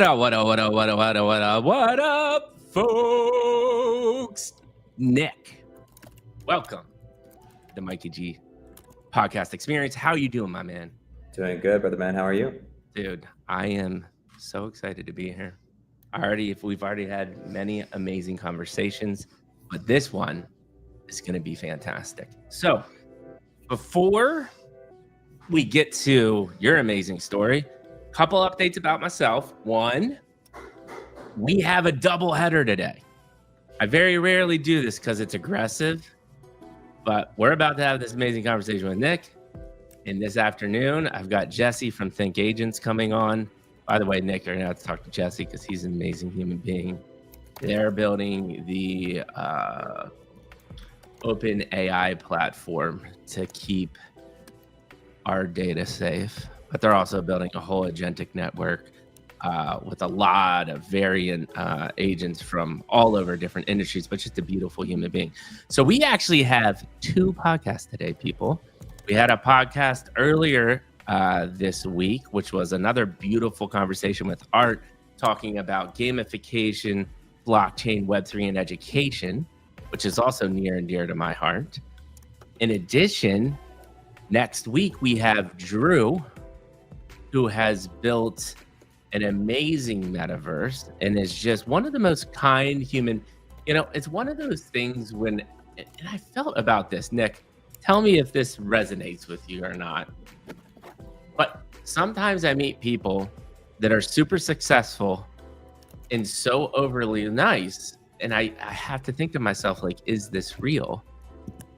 What up, what up, folks? Nick, welcome to the Mikey G podcast experience. How you doing, my man? Doing good, brother man. How are you? Dude, I am so excited to be here. We've already had many amazing conversations, but this one is going to be fantastic. So before we get to your amazing story, couple updates about myself. One, we have a double header today. I very rarely do this because it's aggressive, but we're about to have this amazing conversation with Nick. And this afternoon, I've got Jesse from Think Agents coming on. By the way, Nick, you're going to have to talk to Jesse because he's an amazing human being. They're building the open AI platform to keep our data safe, but they're also building a whole agentic network with a lot of variant agents from all over different industries, but just a beautiful human being. So we actually have two podcasts today, people. We had a podcast earlier this week, which was another beautiful conversation with Art talking about gamification, blockchain, Web3, and education, which is also near and dear to my heart. In addition, next week we have Drew, who has built an amazing metaverse and is just one of the most kind human. You know, it's one of those things when, and I felt about this, Nick, tell me if this resonates with you or not. But sometimes I meet people that are super successful and so overly nice, and I have to think to myself, like, is this real?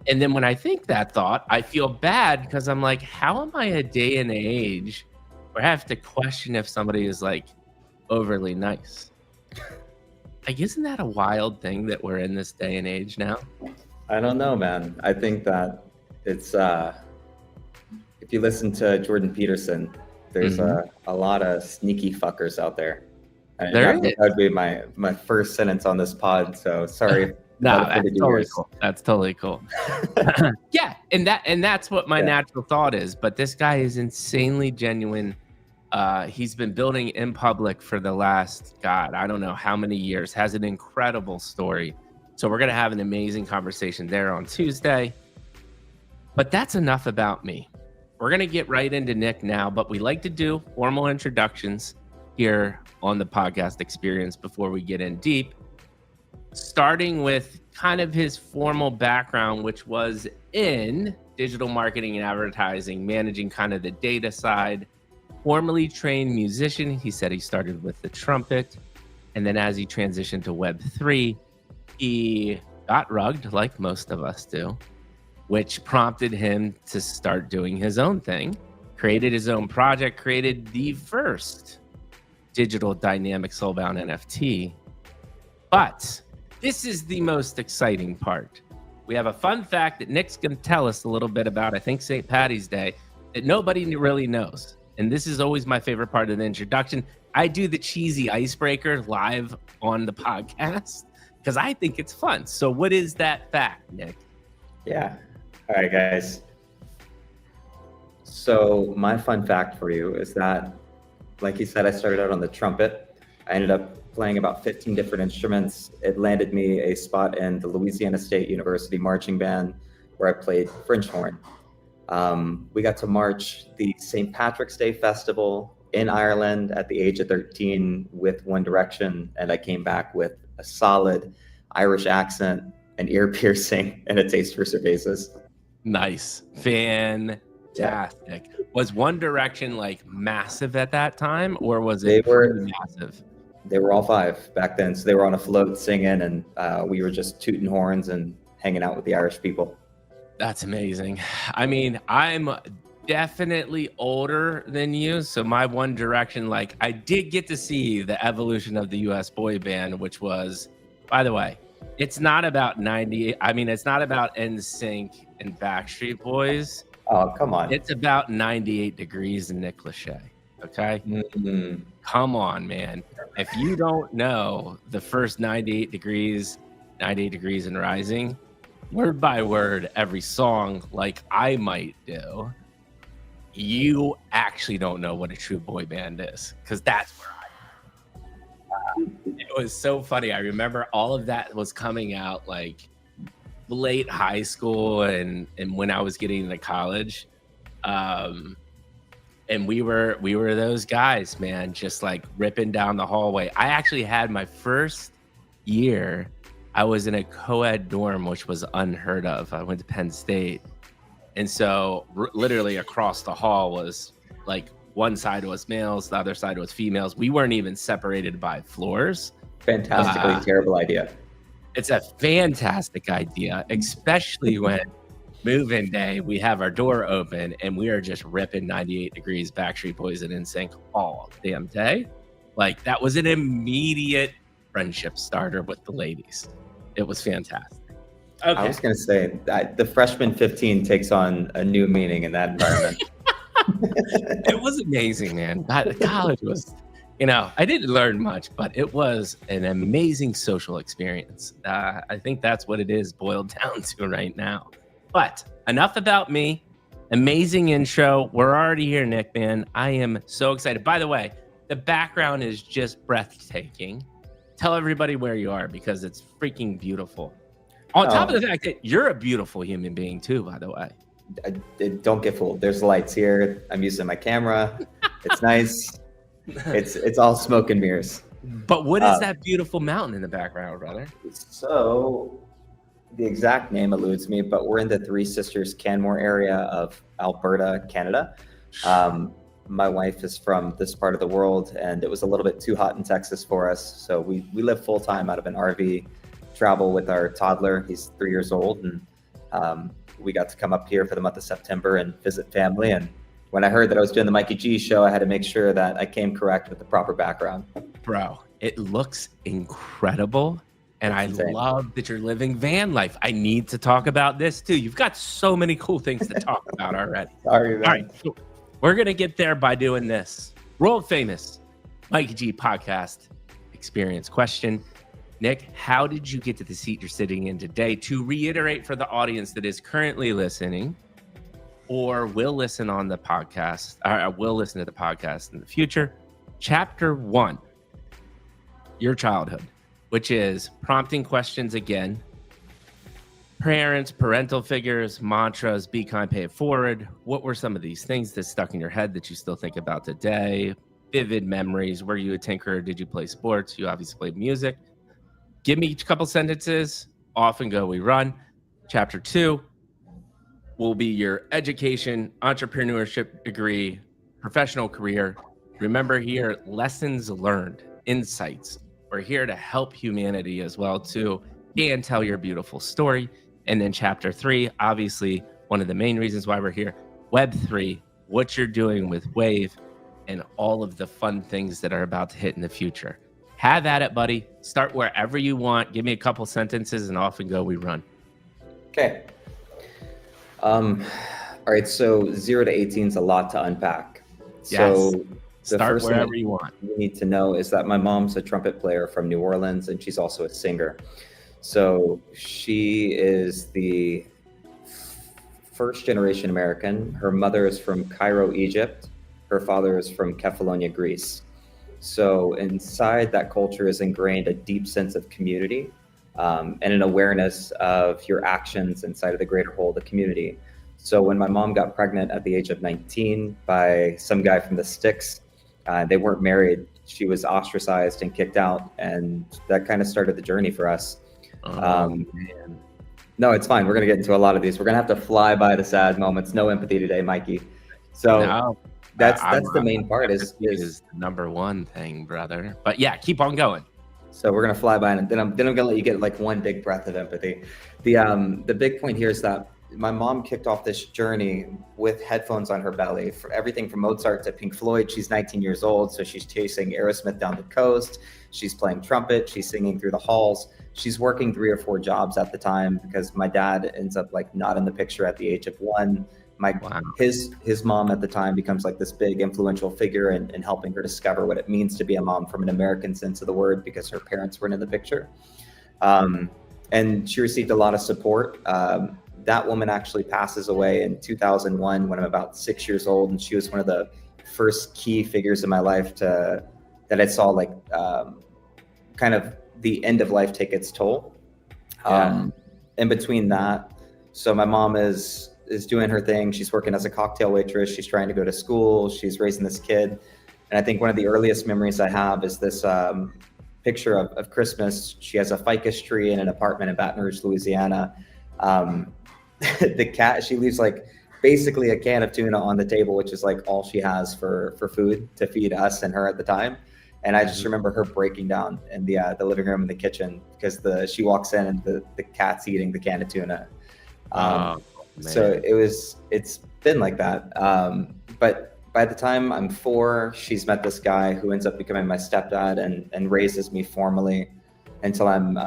And then when I think that thought, I feel bad because I'm like, how am I a day and age where I have to question if somebody is like overly nice? Like, isn't that a wild thing that we're in this day and age now? I don't know, man. I think that it's if you listen to Jordan Peterson, there's a lot of sneaky fuckers out there. And that would be my first sentence on this pod. So sorry. No, that's totally cool. That's totally cool. Yeah, and that's what my natural thought is. But this guy is insanely genuine. He's been building in public for the last, God, I don't know how many years. Has an incredible story. So we're gonna have an amazing conversation there on Tuesday. But that's enough about me. We're gonna get right into Nick now, but we like to do formal introductions here on the podcast experience before we get in deep. Starting with kind of his formal background, which was in digital marketing and advertising, managing kind of the data side. Formerly trained musician, he said he started with the trumpet. And then as he transitioned to Web3, he got rugged like most of us do, which prompted him to start doing his own thing, created his own project, created the first digital dynamic soulbound NFT. But this is the most exciting part. We have a fun fact that Nick's going to tell us a little bit about, I think, St. Paddy's Day, that nobody really knows. And this is always my favorite part of the introduction. I do the cheesy icebreaker live on the podcast because I think it's fun. So what is that fact, Nick? Yeah. All right, guys. So my fun fact for you is that, like you said, I started out on the trumpet. I ended up playing about 15 different instruments. It landed me a spot in the Louisiana State University marching band where I played French horn. We got to march the St. Patrick's Day Festival in Ireland at the age of 13 with One Direction, and I came back with a solid Irish accent, an ear piercing, and a taste for cervezas. Nice. Fantastic. Yeah. Was One Direction like massive at that time, or was it massive? They were all five back then. So they were on a float singing, and we were just tooting horns and hanging out with the Irish people. That's amazing. I mean, I'm definitely older than you. So my One Direction, like, I did get to see the evolution of the US boy band, which was, by the way, it's not about 98. I mean, it's not about NSYNC and Backstreet Boys. Oh, come on. It's about 98 Degrees and Nick Lachey. Okay. Mm-hmm. Come on, man. If you don't know the first 98 Degrees and Rising, word by word, every song, like I might do, you actually don't know what a true boy band is, because that's where I am. was so funny. I remember all of that was coming out like late high school and when I was getting into college. And we were those guys, man, just like ripping down the hallway. I actually had my first year, I was in a co-ed dorm, which was unheard of. I went to Penn State. And so literally across the hall was like one side was males, the other side was females. We weren't even separated by floors. Fantastically terrible idea. It's a fantastic idea, especially when move-in day, we have our door open and we are just ripping 98 Degrees, Backstreet Boys, and NSYNC all damn day. Like that was an immediate friendship starter with the ladies. It was fantastic. Okay. I was going to say that the freshman 15 takes on a new meaning in that environment. It was amazing, man. College was, I didn't learn much, but it was an amazing social experience. I think that's what it is boiled down to right now. But enough about me. Amazing intro. We're already here, Nick, man. I am so excited. By the way, the background is just breathtaking. Tell everybody where you are because it's freaking beautiful. On top of the fact that you're a beautiful human being too, by the way. Don't get fooled. There's lights here. I'm using my camera. It's nice. It's all smoke and mirrors. But what is that beautiful mountain in the background, brother? So the exact name eludes me, but we're in the Three Sisters Canmore area of Alberta, Canada. My wife is from this part of the world, and it was a little bit too hot in Texas for us. So we live full time out of an RV, travel with our toddler. He's 3 years old, and we got to come up here for the month of September and visit family. And when I heard that I was doing the Mikey G show, I had to make sure that I came correct with the proper background. Bro, it looks incredible. And I love that you're living van life. I need to talk about this too. You've got so many cool things to talk about already. Sorry, man. All right, so we're going to get there by doing this. World famous Mikey G podcast experience question. Nick, how did you get to the seat you're sitting in today? To reiterate for the audience that is currently listening or will listen on the podcast, or will listen to the podcast in the future, chapter 1, your childhood, which is prompting questions again, parents, parental figures, mantras, be kind, pay it forward. What were some of these things that stuck in your head that you still think about today? Vivid memories. Were you a tinkerer? Did you play sports? You obviously played music. Give me a couple sentences. Off and go we run. Chapter 2 will be your education, entrepreneurship degree, professional career. Remember here, lessons learned, insights. We're here to help humanity as well too, and tell your beautiful story. And then chapter 3, obviously one of the main reasons why we're here, Web3, what you're doing with Wave, and all of the fun things that are about to hit in the future. Have at it, buddy. Start wherever you want. Give me a couple sentences and off and go we run. Okay. All right, so 0 to 18 is a lot to unpack. Yes. So start wherever you want. You need to know is that my mom's a trumpet player from New Orleans, and she's also a singer. So she is the first generation American. Her mother is from Cairo, Egypt. Her father is from Kefalonia, Greece. So inside that culture is ingrained a deep sense of community and an awareness of your actions inside of the greater whole of the community. So when my mom got pregnant at the age of 19 by some guy from the sticks, they weren't married. She was ostracized and kicked out, and that kind of started the journey for us. Man. No, it's fine. We're going to get into a lot of these. We're going to have to fly by the sad moments. No empathy today, Mikey. So no, that's the main part is the number one thing, brother. But yeah, keep on going. So we're going to fly by, and then I'm going to let you get like one big breath of empathy. The big point here is that my mom kicked off this journey with headphones on her belly for everything from Mozart to Pink Floyd. She's 19 years old, so she's chasing Aerosmith down the coast. She's playing trumpet. She's singing through the halls. She's working 3 or 4 jobs at the time because my dad ends up like not in the picture at the age of 1. His mom at the time becomes like this big influential figure in helping her discover what it means to be a mom from an American sense of the word because her parents weren't in the picture. And she received a lot of support. That woman actually passes away in 2001 when I'm about 6 years old, and she was one of the first key figures in my life that I saw like kind of the end of life take its toll. In between that, so my mom is doing her thing. She's working as a cocktail waitress. She's trying to go to school. She's raising this kid. And I think one of the earliest memories I have is this picture of Christmas. She has a ficus tree in an apartment in Baton Rouge, Louisiana. The cat, she leaves like basically a can of tuna on the table, which is like all she has for food to feed us and her at the time. And I just remember her breaking down in the living room and the kitchen because she walks in and the cat's eating the can of tuna. So it's been like that. But by the time I'm 4, she's met this guy who ends up becoming my stepdad and raises me formally until I'm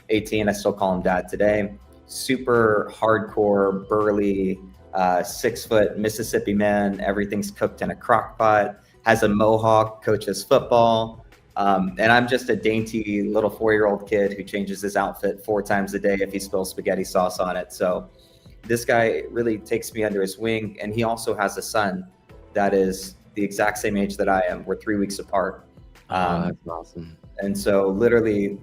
18. I still call him dad today. Super hardcore, burly, 6-foot Mississippi man. Everything's cooked in a crock pot, has a mohawk, coaches football. And I'm just a dainty little 4-year-old kid who changes his outfit 4 times a day if he spills spaghetti sauce on it. So this guy really takes me under his wing. And he also has a son that is the exact same age that I am. We're 3 weeks apart. That's awesome. And so literally,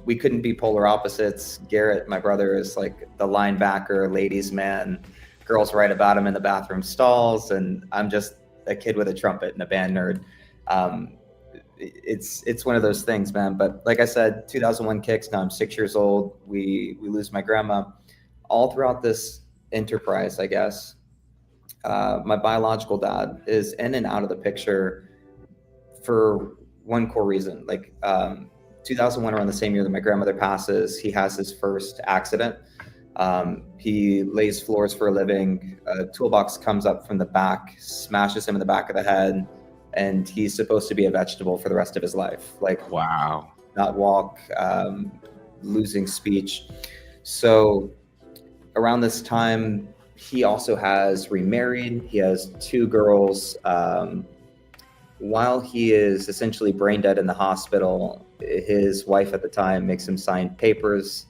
we couldn't be polar opposites. Garrett, my brother, is like the linebacker, ladies' man. Girls write about him in the bathroom stalls, and I'm just a kid with a trumpet and a band nerd. It's one of those things, man. But like I said, 2001 kicks. Now I'm 6 years old. We lose my grandma. All throughout this enterprise, I guess, my biological dad is in and out of the picture for one core reason. Like 2001, around the same year that my grandmother passes, he has his first accident. He lays floors for a living. A toolbox comes up from the back, smashes him in the back of the head, and he's supposed to be a vegetable for the rest of his life. Like, wow, not walk, losing speech. So around this time, he also has remarried. He has 2 girls. While he is essentially brain dead in the hospital, his wife at the time makes him sign papers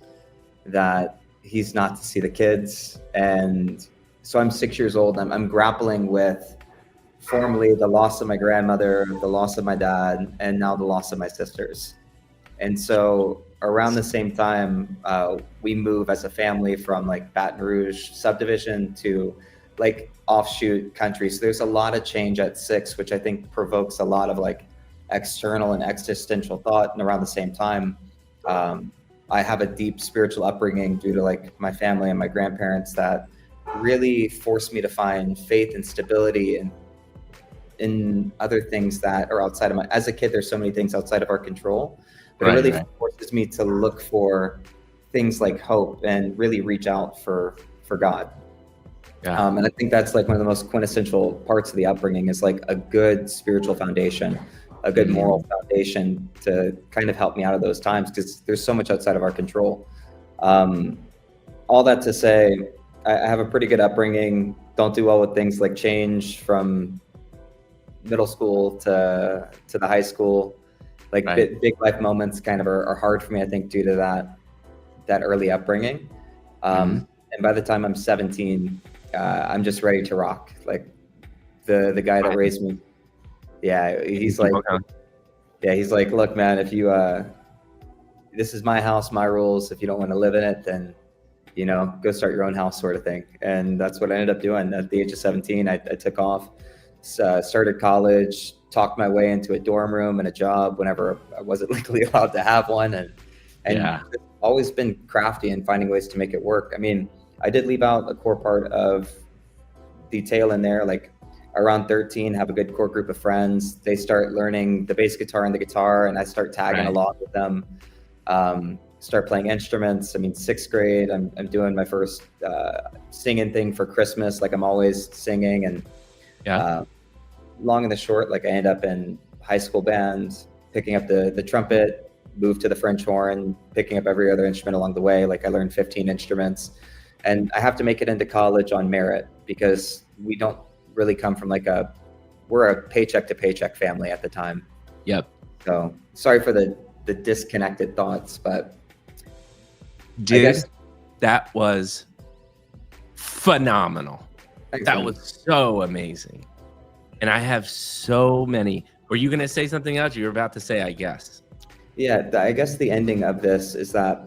that he's not to see the kids. And so I'm 6 years old. I'm grappling with formally the loss of my grandmother, the loss of my dad, and now the loss of my sisters. And so around the same time, we move as a family from like Baton Rouge subdivision to like offshoot country. So there's a lot of change at 6, which I think provokes a lot of like external and existential thought. And around the same time, I have a deep spiritual upbringing due to like my family and my grandparents that really forced me to find faith and stability in other things that are outside of as a kid, there's so many things outside of our control, but it really forces me to look for things like hope and really reach out for God. Yeah. And I think that's like one of the most quintessential parts of the upbringing is like a good spiritual foundation, a good moral foundation to kind of help me out of those times because there's so much outside of our control. All that to say, I have a pretty good upbringing. Don't do well with things like change from middle school to the high school. Like big life moments kind of are hard for me, I think, due to that early upbringing. And by the time I'm 17, I'm just ready to rock. Like the guy that raised me. Yeah, he's like, look, man, if you, this is my house, my rules. If you don't want to live in it, then, go start your own house sort of thing. And that's what I ended up doing. At the age of 17, I took off, started college, talked my way into a dorm room and a job whenever I wasn't legally allowed to have one. And always been crafty and finding ways to make it work. I mean, I did leave out a core part of detail in there, like around 13, have a good core group of friends. They start learning the bass guitar and the guitar, and I start tagging along with them. Start playing instruments. I mean, 6th grade, I'm doing my first singing thing for Christmas. Like I'm always singing, and long and the short, like I end up in high school band, picking up the trumpet, moved to the French horn, picking up every other instrument along the way. Like I learned 15 instruments, and I have to make it into college on merit because we don't really come from we're a paycheck to paycheck family at the time. Yep. So sorry for the disconnected thoughts, but dude, I guess that was phenomenal. That was so amazing. And I have so many. Were you going to say something else? You were about to say, I guess. Yeah, I guess the ending of this is that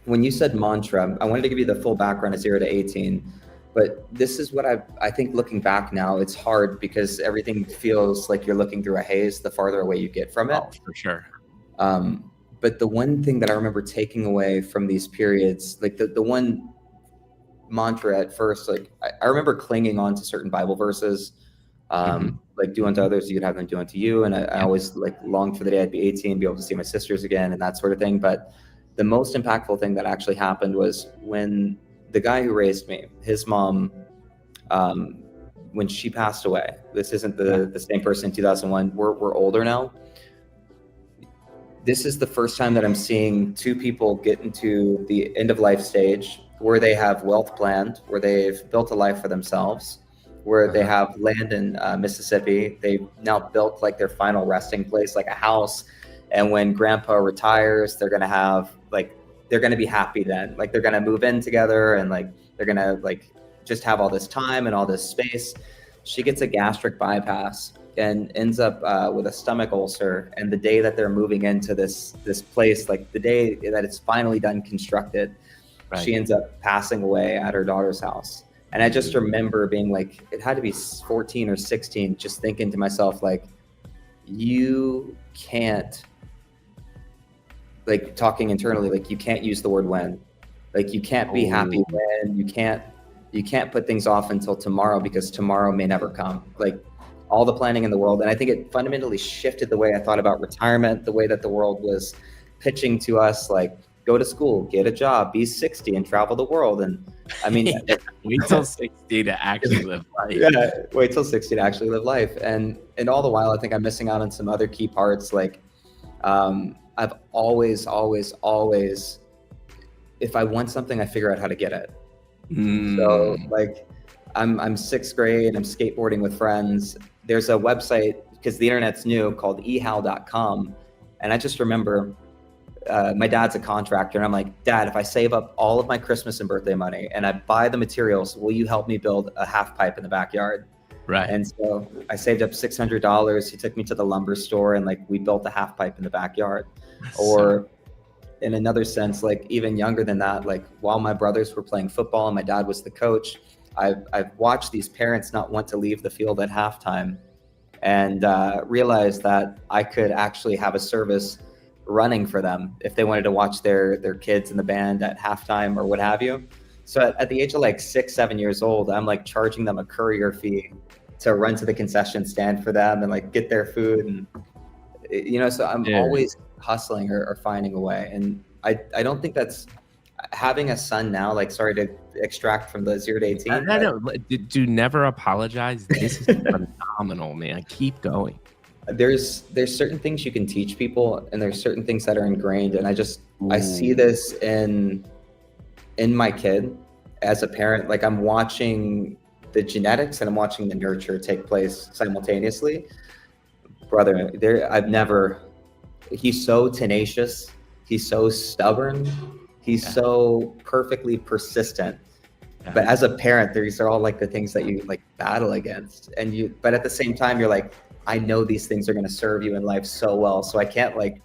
when you said mantra, I wanted to give you the full background of 0 to 18, but this is what I think looking back now, it's hard because everything feels like you're looking through a haze the farther away you get from it. Oh, for sure. But the one thing that I remember taking away from these periods, like the one mantra at first, like I remember clinging on to certain Bible verses, like do unto others, you'd have them do unto you. And I always like longed for the day I'd be 18, be able to see my sisters again and that sort of thing. But the most impactful thing that actually happened was when the guy who raised me, his mom, when she passed away, this isn't the same person in 2001. We're older now. This is the first time that I'm seeing two people get into the end of life stage where they have wealth planned, where they've built a life for themselves, where they have land in Mississippi. They've now built like their final resting place, like a house. And when grandpa retires, they're going to have like, they're going to be happy then. Like they're going to move in together and like, they're going to like just have all this time and all this space. She gets a gastric bypass and ends up with a stomach ulcer. And the day that they're moving into this place, like the day that it's finally done constructed, she ends up passing away at her daughter's house. And I just remember being like, it had to be 14 or 16, just thinking to myself, like, you can't, like talking internally, like you can't use the word when, like you can't be happy when, you can't put things off until tomorrow because tomorrow may never come. Like all the planning in the world. And I think it fundamentally shifted the way I thought about retirement, the way that the world was pitching to us, like go to school, get a job, be 60 and travel the world. And I mean, wait till 60 to actually live life. Yeah, wait till 60 to actually live life. And all the while, I think I'm missing out on some other key parts. Like I've always, if I want something, I figure out how to get it. So like I'm sixth grade, I'm skateboarding with friends. There's a website, because the internet's new, called ehow.com. And I just remember my dad's a contractor. And I'm like, Dad, if I save up all of my Christmas and birthday money and I buy the materials, will you help me build a half pipe in the backyard? Right. And so I saved up $600. He took me to the lumber store and like we built a half pipe in the backyard. Or in another sense, like even younger than that, like while my brothers were playing football and my dad was the coach, I've watched these parents not want to leave the field at halftime, and realized that I could actually have a service running for them if they wanted to watch their kids in the band at halftime or what have you. So at the age of like 6, 7 years old, I'm like charging them a courier fee to run to the concession stand for them and like get their food. And, you know, so I'm always hustling or finding a way. And I don't think that's having a son now, like, sorry to extract from the 0 to 18. I know. Do never apologize. This is phenomenal, man. Keep going. There's certain things you can teach people and there's certain things that are ingrained. And I see this in my kid as a parent. Like I'm watching the genetics and I'm watching the nurture take place simultaneously. Brother, he's so tenacious. He's so stubborn. He's so perfectly persistent. But as a parent, these are all like the things that you like battle against. But at the same time, you're like, I know these things are going to serve you in life so well. So I can't like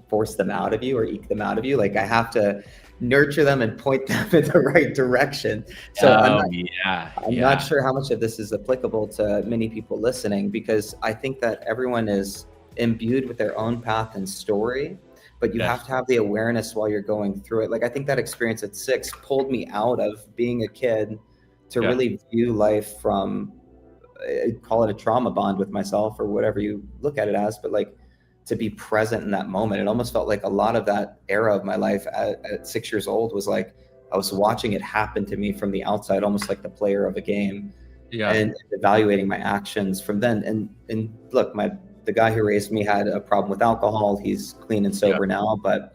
force them out of you or eke them out of you. Like I have to nurture them and point them in the right direction. So I'm not sure how much of this is applicable to many people listening, because I think that everyone is imbued with their own path and story, but you have to have the awareness while you're going through it. Like I think that experience at 6 pulled me out of being a kid to really view life from, call it a trauma bond with myself or whatever you look at it as, but like to be present in that moment. It almost felt like a lot of that era of my life at 6 years old was like I was watching it happen to me from the outside, almost like the player of a game, and evaluating my actions from then. And look, the guy who raised me had a problem with alcohol. He's clean and sober now, but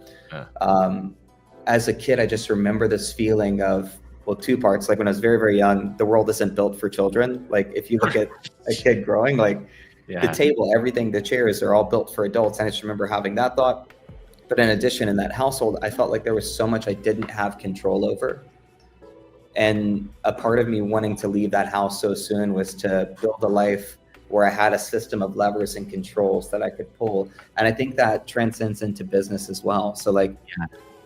as a kid, I just remember this feeling of, well, two parts. Like when I was very, very young, the world isn't built for children. Like if you look at a kid growing, like the table, everything, the chairs are all built for adults. And I just remember having that thought. But in addition, in that household, I felt like there was so much I didn't have control over. And a part of me wanting to leave that house so soon was to build a life where I had a system of levers and controls that I could pull. And I think that transcends into business as well. So like,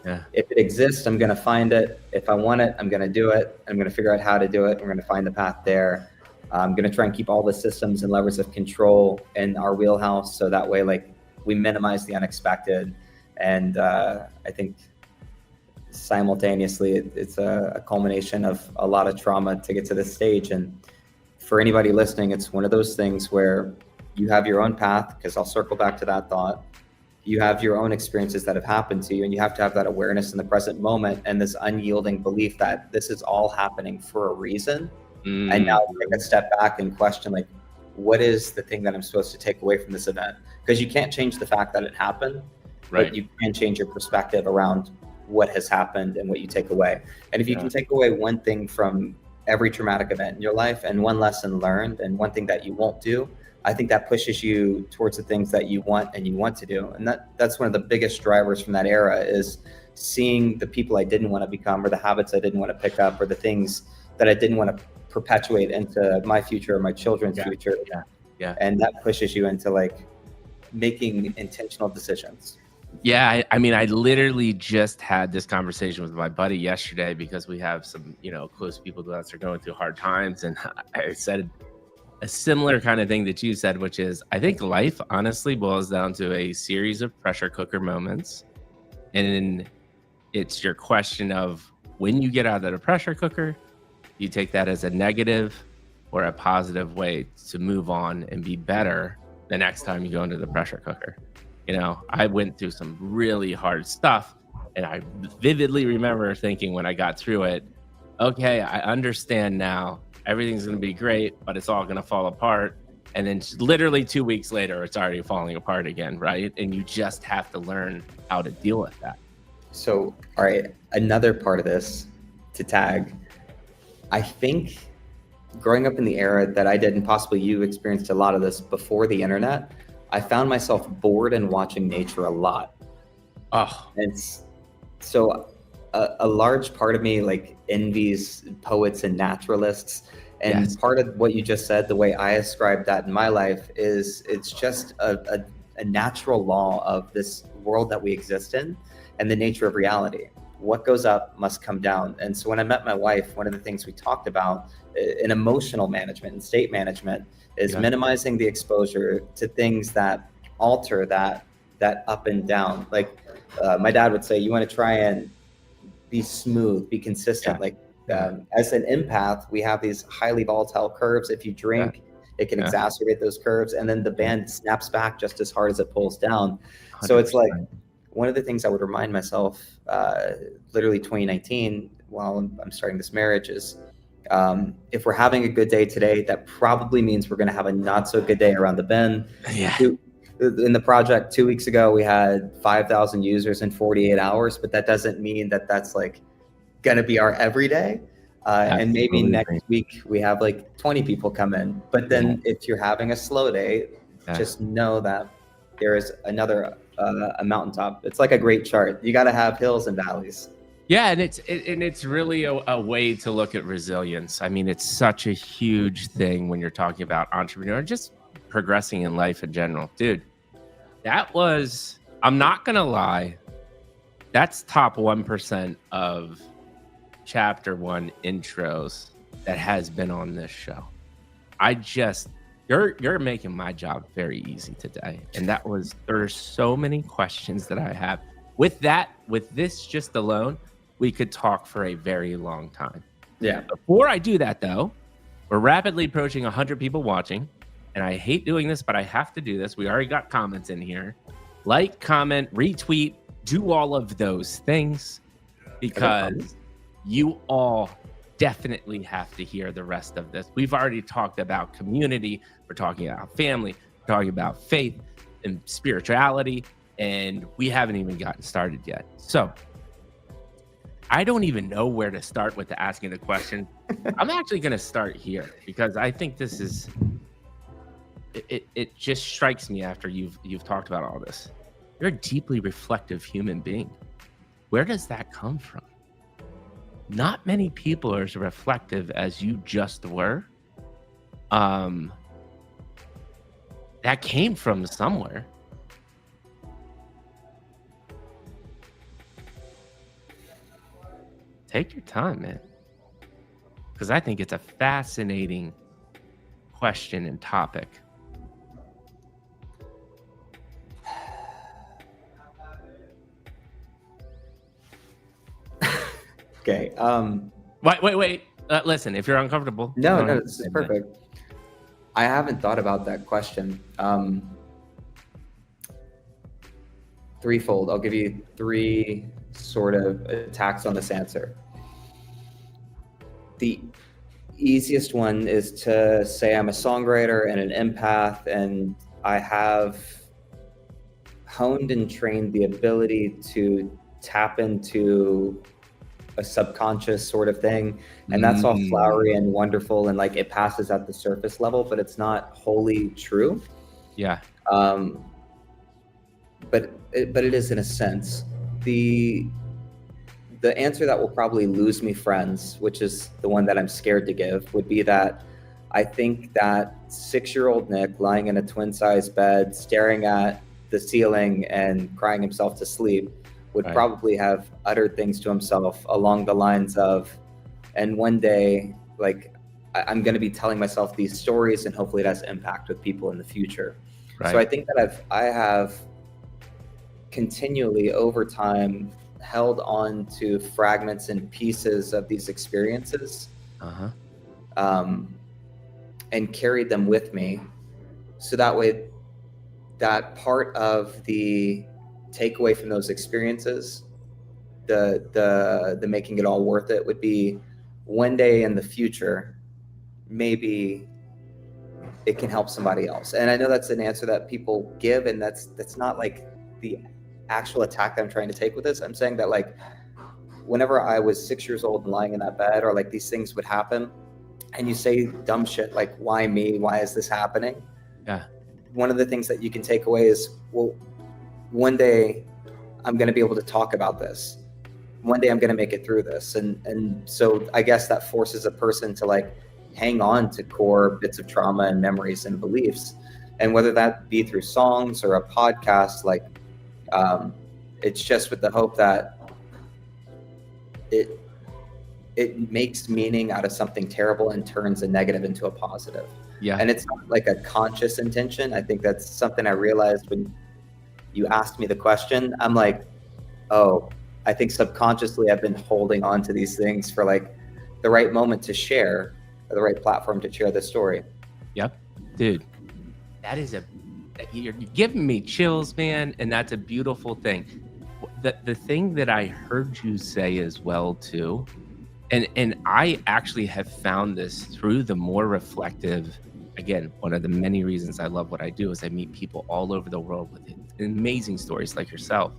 Yeah. if it exists, I'm going to find it. If I want it, I'm going to do it. I'm going to figure out how to do it. We're going to find the path there. I'm going to try and keep all the systems and levers of control in our wheelhouse. So that way, like, we minimize the unexpected. And I think simultaneously, it's a culmination of a lot of trauma to get to this stage. And for anybody listening, it's one of those things where you have your own path, because I'll circle back to that thought. You have your own experiences that have happened to you, and you have to have that awareness in the present moment and this unyielding belief that this is all happening for a reason. And now take a step back and question, like, what is the thing that I'm supposed to take away from this event? Because you can't change the fact that it happened, but you can change your perspective around what has happened and what you take away. And if you can take away one thing from every traumatic event in your life and one lesson learned and one thing that you won't do, I think that pushes you towards the things that you want and you want to do. And that's one of the biggest drivers from that era, is seeing the people I didn't want to become, or the habits I didn't want to pick up, or the things that I didn't want to perpetuate into my future or my children's future. And that pushes you into like making intentional decisions. Yeah, I mean, I literally just had this conversation with my buddy yesterday, because we have some, close people to us are going through hard times. And I said a similar kind of thing that you said, which is, I think life honestly boils down to a series of pressure cooker moments. And it's your question of, when you get out of the pressure cooker, you take that as a negative or a positive way to move on and be better the next time you go into the pressure cooker. I went through some really hard stuff, and I vividly remember thinking when I got through it, okay, I understand now. Everything's going to be great, but it's all going to fall apart. And then literally 2 weeks later, it's already falling apart again, right? And you just have to learn how to deal with that. So, all right, another part of this to tag, I think growing up in the era that I did, and possibly you experienced a lot of this before the internet, I found myself bored and watching nature a lot. And so a large part of me like envies poets and naturalists. And part of what you just said, the way I ascribe that in my life, is it's just a natural law of this world that we exist in and the nature of reality. What goes up must come down. And so when I met my wife, one of the things we talked about in emotional management and state management is minimizing the exposure to things that alter that up and down. Like my dad would say, you want to try and be smooth, be consistent. Like as an empath, we have these highly volatile curves. If you drink, it can exacerbate those curves. And then the band snaps back just as hard as it pulls down. 100%. So it's like, one of the things I would remind myself, literally 2019, while I'm starting this marriage, is if we're having a good day today, that probably means we're going to have a not so good day around the bend. In the project 2 weeks ago, we had 5,000 users in 48 hours, but that doesn't mean that that's like going to be our everyday. And maybe next week we have like 20 people come in. But then if you're having a slow day, just know that there is another a mountaintop. It's like a great chart. You got to have hills and valleys. Yeah, and it's really a way to look at resilience. I mean, it's such a huge thing when you're talking about entrepreneur, just progressing in life in general. Dude, that was, I'm not going to lie, that's top 1% of chapter 1 intros that has been on this show. You're making my job very easy today. And there's so many questions that I have. With this just alone, we could talk for a very long time. Yeah. Before I do that though, we're rapidly approaching 100 people watching. And I hate doing this, but I have to do this. We already got comments in here. Like, comment, retweet, do all of those things, because you all definitely have to hear the rest of this. We've already talked about community. We're talking about family. We're talking about faith and spirituality. And we haven't even gotten started yet. So I don't even know where to start with asking the question. I'm actually going to start here, because I think this is, it just strikes me after you've talked about all this. You're a deeply reflective human being. Where does that come from? Not many people are as reflective as you just were. that came from somewhere. Take your time, man. Because I think it's a fascinating question and topic. Okay. Wait. Listen, if you're uncomfortable. No, this is perfect. I haven't thought about that question. Threefold. I'll give you 3 sort of attacks on this answer. The easiest one is to say I'm a songwriter and an empath, and I have honed and trained the ability to tap into a subconscious sort of thing, and that's all flowery and wonderful, and like it passes at the surface level, but it's not wholly true. Yeah. But it is in a sense. The answer that will probably lose me friends, which is the one that I'm scared to give, would be that I think that 6-year-old Nick lying in a twin-size bed, staring at the ceiling and crying himself to sleep, would probably have uttered things to himself along the lines of, and one day, like, I'm going to be telling myself these stories, and hopefully it has impact with people in the future. So I think that I have continually over time held on to fragments and pieces of these experiences, and carried them with me. So that way, that part of the takeaway from those experiences, the making it all worth it, would be one day in the future, maybe it can help somebody else. And I know that's an answer that people give, and that's not like the actual attack that I'm trying to take with this. I'm saying that, like, whenever I was 6 years old and lying in that bed, or like these things would happen, and you say dumb shit like, why me? Why is this happening? Yeah. One of the things that you can take away is, well, one day I'm going to be able to talk about this. One day I'm going to make it through this. And so I guess that forces a person to like hang on to core bits of trauma and memories and beliefs. And whether that be through songs or a podcast, like, it's just with the hope that it makes meaning out of something terrible and turns a negative into a positive. Yeah. And it's not like a conscious intention. I think that's something I realized when you asked me the question. I'm like, oh, I think subconsciously I've been holding on to these things for like the right moment to share, or the right platform to share this story. Yep. Dude, that is you're giving me chills, man. And that's a beautiful thing. The thing that I heard you say as well too, and I actually have found this through the more reflective, again, one of the many reasons I love what I do is I meet people all over the world with amazing stories like yourself.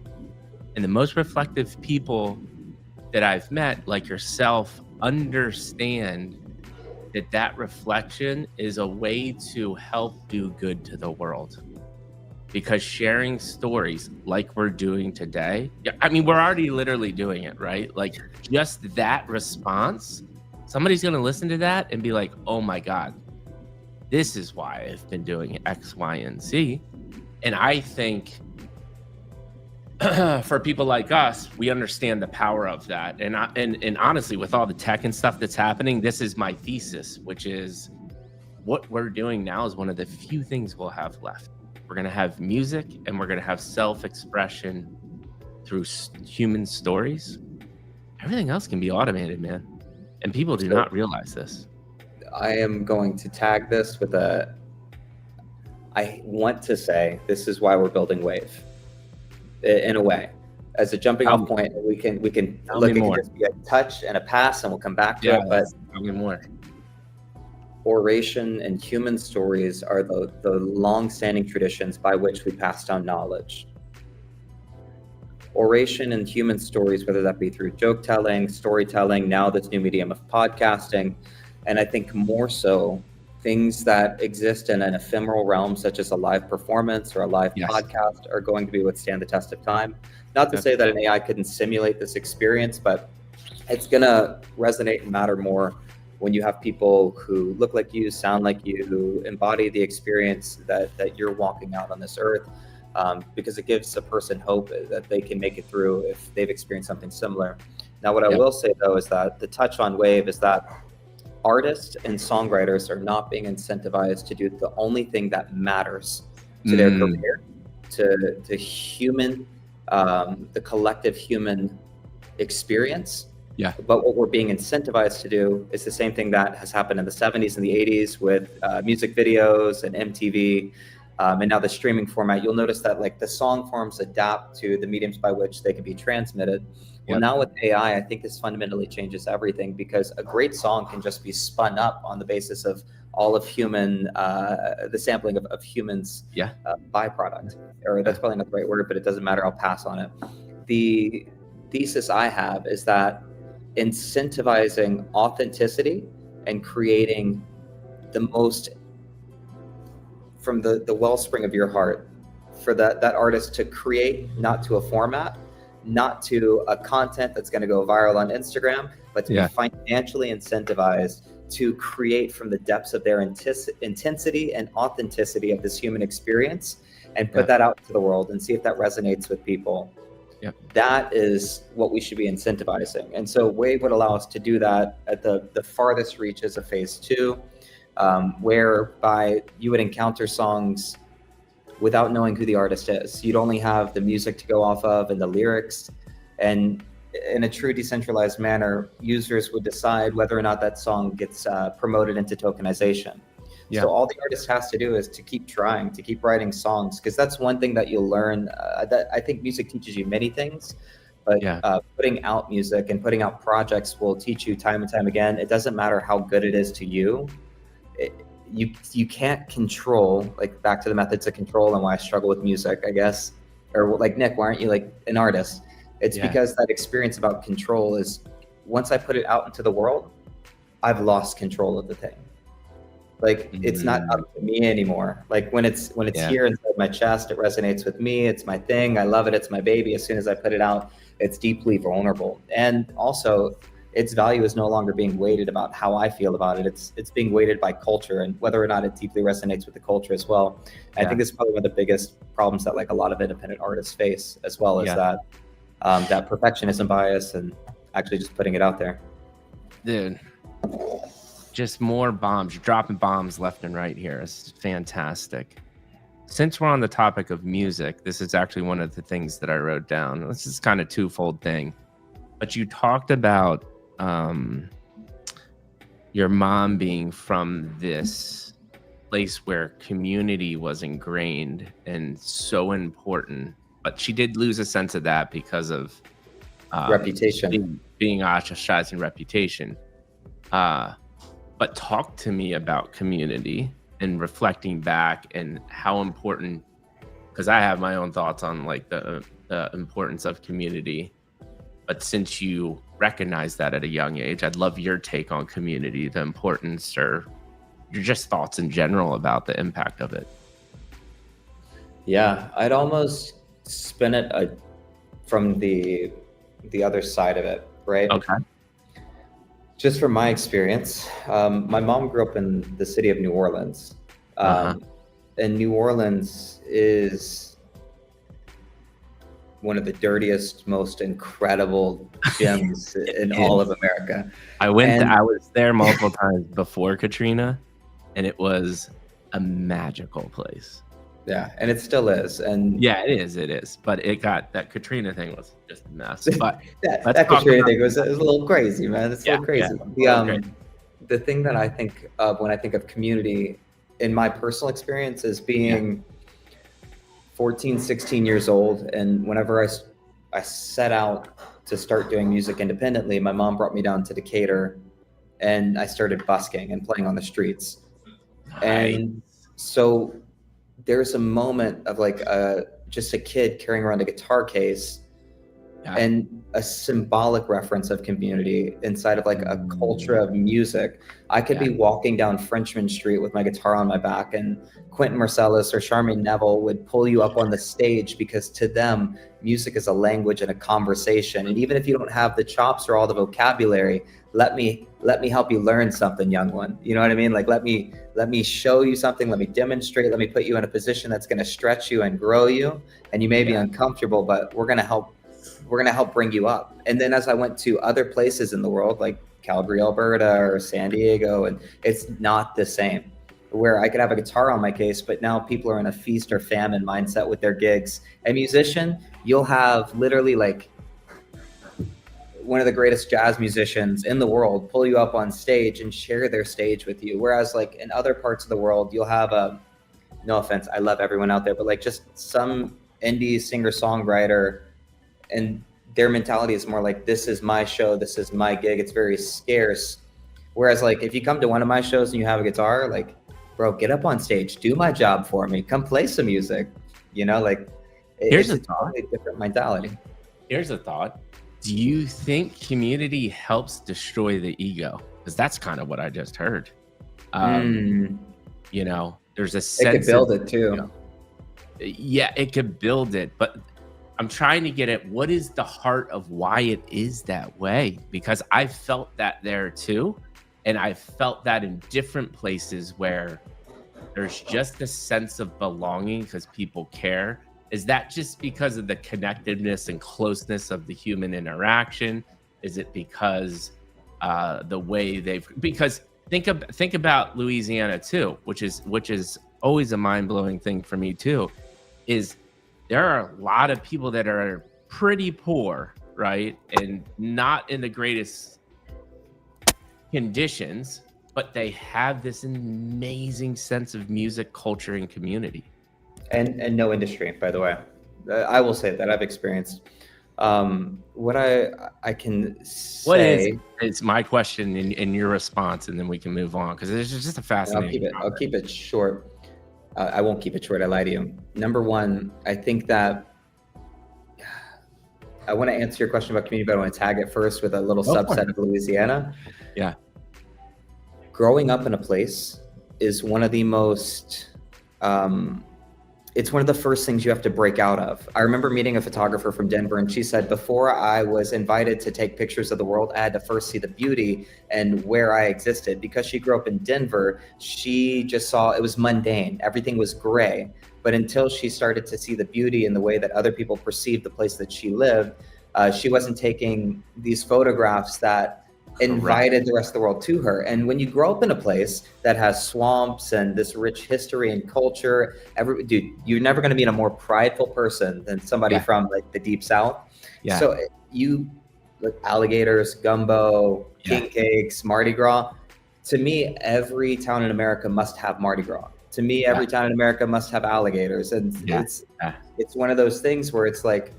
And the most reflective people that I've met, like yourself, understand that reflection is a way to help do good to the world. Because sharing stories like we're doing today, I mean, we're already literally doing it, right? Like just that response, somebody's going to listen to that and be like, oh my God, this is why I've been doing X, Y, and Z. And I think for people like us, we understand the power of that. And honestly, with all the tech and stuff that's happening, this is my thesis, which is what we're doing now is one of the few things we'll have left. We're going to have music, and we're going to have self-expression through human stories. Everything else can be automated, man. And people do not realize this. I am going to tag this with I want to say this is why we're building Wave, in a way. As a jumping off point, we can look, it can just be a touch and a pass, and we'll come back to it. But tell me more. Oration and human stories are the long-standing traditions by which we pass down knowledge. Oration and human stories, whether that be through joke telling, storytelling, now this new medium of podcasting, and I think more so things that exist in an ephemeral realm, such as a live performance or a live podcast, are going to be withstand the test of time. Not to say that an AI couldn't simulate this experience, but it's going to resonate and matter more when you have people who look like you, sound like you, who embody the experience that you're walking out on this earth, because it gives a person hope that they can make it through if they've experienced something similar. Now, what I will say, though, is that the touch on Wave is that artists and songwriters are not being incentivized to do the only thing that matters to their career, to human, the collective human experience. Yeah. But what we're being incentivized to do is the same thing that has happened in the 70s and the 80s with music videos and MTV. And now the streaming format. You'll notice that like the song forms adapt to the mediums by which they can be transmitted. Well, now with AI, I think this fundamentally changes everything, because a great song can just be spun up on the basis of all of human, the sampling of humans' byproduct. Or that's probably not the right word, but it doesn't matter. I'll pass on it. The thesis I have is that incentivizing authenticity and creating the most from the wellspring of your heart, for that artist to create, not to a format, not to a content that's going to go viral on Instagram, but to be financially incentivized to create from the depths of their intensity and authenticity of this human experience, and put that out to the world and see if that resonates with people. That is what we should be incentivizing. And so Wave would allow us to do that at the farthest reaches of phase 2, whereby you would encounter songs without knowing who the artist is. You'd only have the music to go off of and the lyrics. And in a true decentralized manner, users would decide whether or not that song gets promoted into tokenization. So all the artist has to do is to keep trying, to keep writing songs, because that's one thing that you'll learn. That I think music teaches you many things, but putting out music and putting out projects will teach you time and time again. It doesn't matter how good it is to you. You can't control, like back to the methods of control and why I struggle with music, I guess. Or like, Nick, why aren't you like an artist? It's because that experience about control is, once I put it out into the world, I've lost control of the thing. Like it's not up to me anymore. Like when it's here inside my chest, it resonates with me. It's my thing. I love it. It's my baby. As soon as I put it out, it's deeply vulnerable. And also, its value is no longer being weighted about how I feel about it. It's being weighted by culture and whether or not it deeply resonates with the culture as well. I think this is probably one of the biggest problems that like a lot of independent artists face as well, is that that perfectionism bias and actually just putting it out there. Dude, just more bombs. You're dropping bombs left and right here. It's fantastic. Since we're on the topic of music, this is actually one of the things that I wrote down. This is kind of twofold thing. But you talked about your mom being from this place where community was ingrained and so important, but she did lose a sense of that because of reputation, being ostracized and reputation. But talk to me about community and reflecting back and how important, because I have my own thoughts on like the importance of community. But since you recognize that at a young age, I'd love your take on community, the importance, or your just thoughts in general about the impact of it. Yeah, I'd almost spin it from the other side of it, right? Okay. Just from my experience, my mom grew up in the city of New Orleans. And New Orleans is one of the dirtiest, most incredible gyms in all of America. I was there multiple times before Katrina, and it was a magical place. Yeah, and it still is. And yeah, it is. But that Katrina thing was just a mess. But that Katrina thing was a little crazy, man. It's a little crazy. The thing that I think of when I think of community, in my personal experience, is being 14, 16 years old. And whenever I set out to start doing music independently, my mom brought me down to Decatur and I started busking and playing on the streets. Nice. And so there's a moment of like just a kid carrying around a guitar case and a symbolic reference of community inside of like a culture of music. I could be walking down Frenchman Street with my guitar on my back, and Quentin Marsalis or Charmaine Neville would pull you up on the stage because to them, music is a language and a conversation. And even if you don't have the chops or all the vocabulary, let me help you learn something, young one. You know what I mean? Like, let me show you something, let me demonstrate, let me put you in a position that's going to stretch you and grow you. And you may be uncomfortable, but we're going to help bring you up. And then as I went to other places in the world, like Calgary, Alberta, or San Diego, and it's not the same, where I could have a guitar on my case, but now people are in a feast or famine mindset with their gigs. A musician, you'll have literally like one of the greatest jazz musicians in the world pull you up on stage and share their stage with you. Whereas like in other parts of the world, you'll have no offense, I love everyone out there, but like just some indie singer-songwriter, and their mentality is more like, this is my show, this is my gig. It's very scarce. Whereas like if you come to one of my shows and you have a guitar, like, bro, get up on stage, do my job for me, come play some music. You know, like Here's it's a totally different mentality. Here's a thought. Do you think community helps destroy the ego? Because that's kind of what I just heard. You know, there's a sense it could build it too. You know, yeah, it could build it, but I'm trying to get at what is the heart of why it is that way, because I felt that there too. And I felt that in different places where there's just a sense of belonging because people care. Is that just because of the connectedness and closeness of the human interaction? Is it because the way because think about Louisiana too, which is always a mind-blowing thing for me too, is there are a lot of people that are pretty poor, right? And not in the greatest conditions, but they have this amazing sense of music, culture, and community. And no industry, by the way. I will say that I've experienced. What I can say. What is? It's my question and your response, and then we can move on, because it's just a fascinating. I'll keep it short. I won't keep it short. I lie to you. Number one, I think that I want to answer your question about community, but I want to tag it first with a little subset of Louisiana. Yeah. Growing up in a place is one of the most, it's one of the first things you have to break out of. I remember meeting a photographer from Denver, and she said, before I was invited to take pictures of the world, I had to first see the beauty and where I existed. Because she grew up in Denver, she just saw it was mundane. Everything was gray. But until she started to see the beauty in the way that other people perceived the place that she lived, she wasn't taking these photographs that invited the rest of the world to her. And when you grow up in a place that has swamps and this rich history and culture, you're never going to meet a more prideful person than somebody from like the deep South. Yeah. So you like alligators, gumbo, king cakes, Mardi Gras. To me, every town in America must have Mardi Gras. To me, every town in America must have alligators. And it's one of those things where it's like,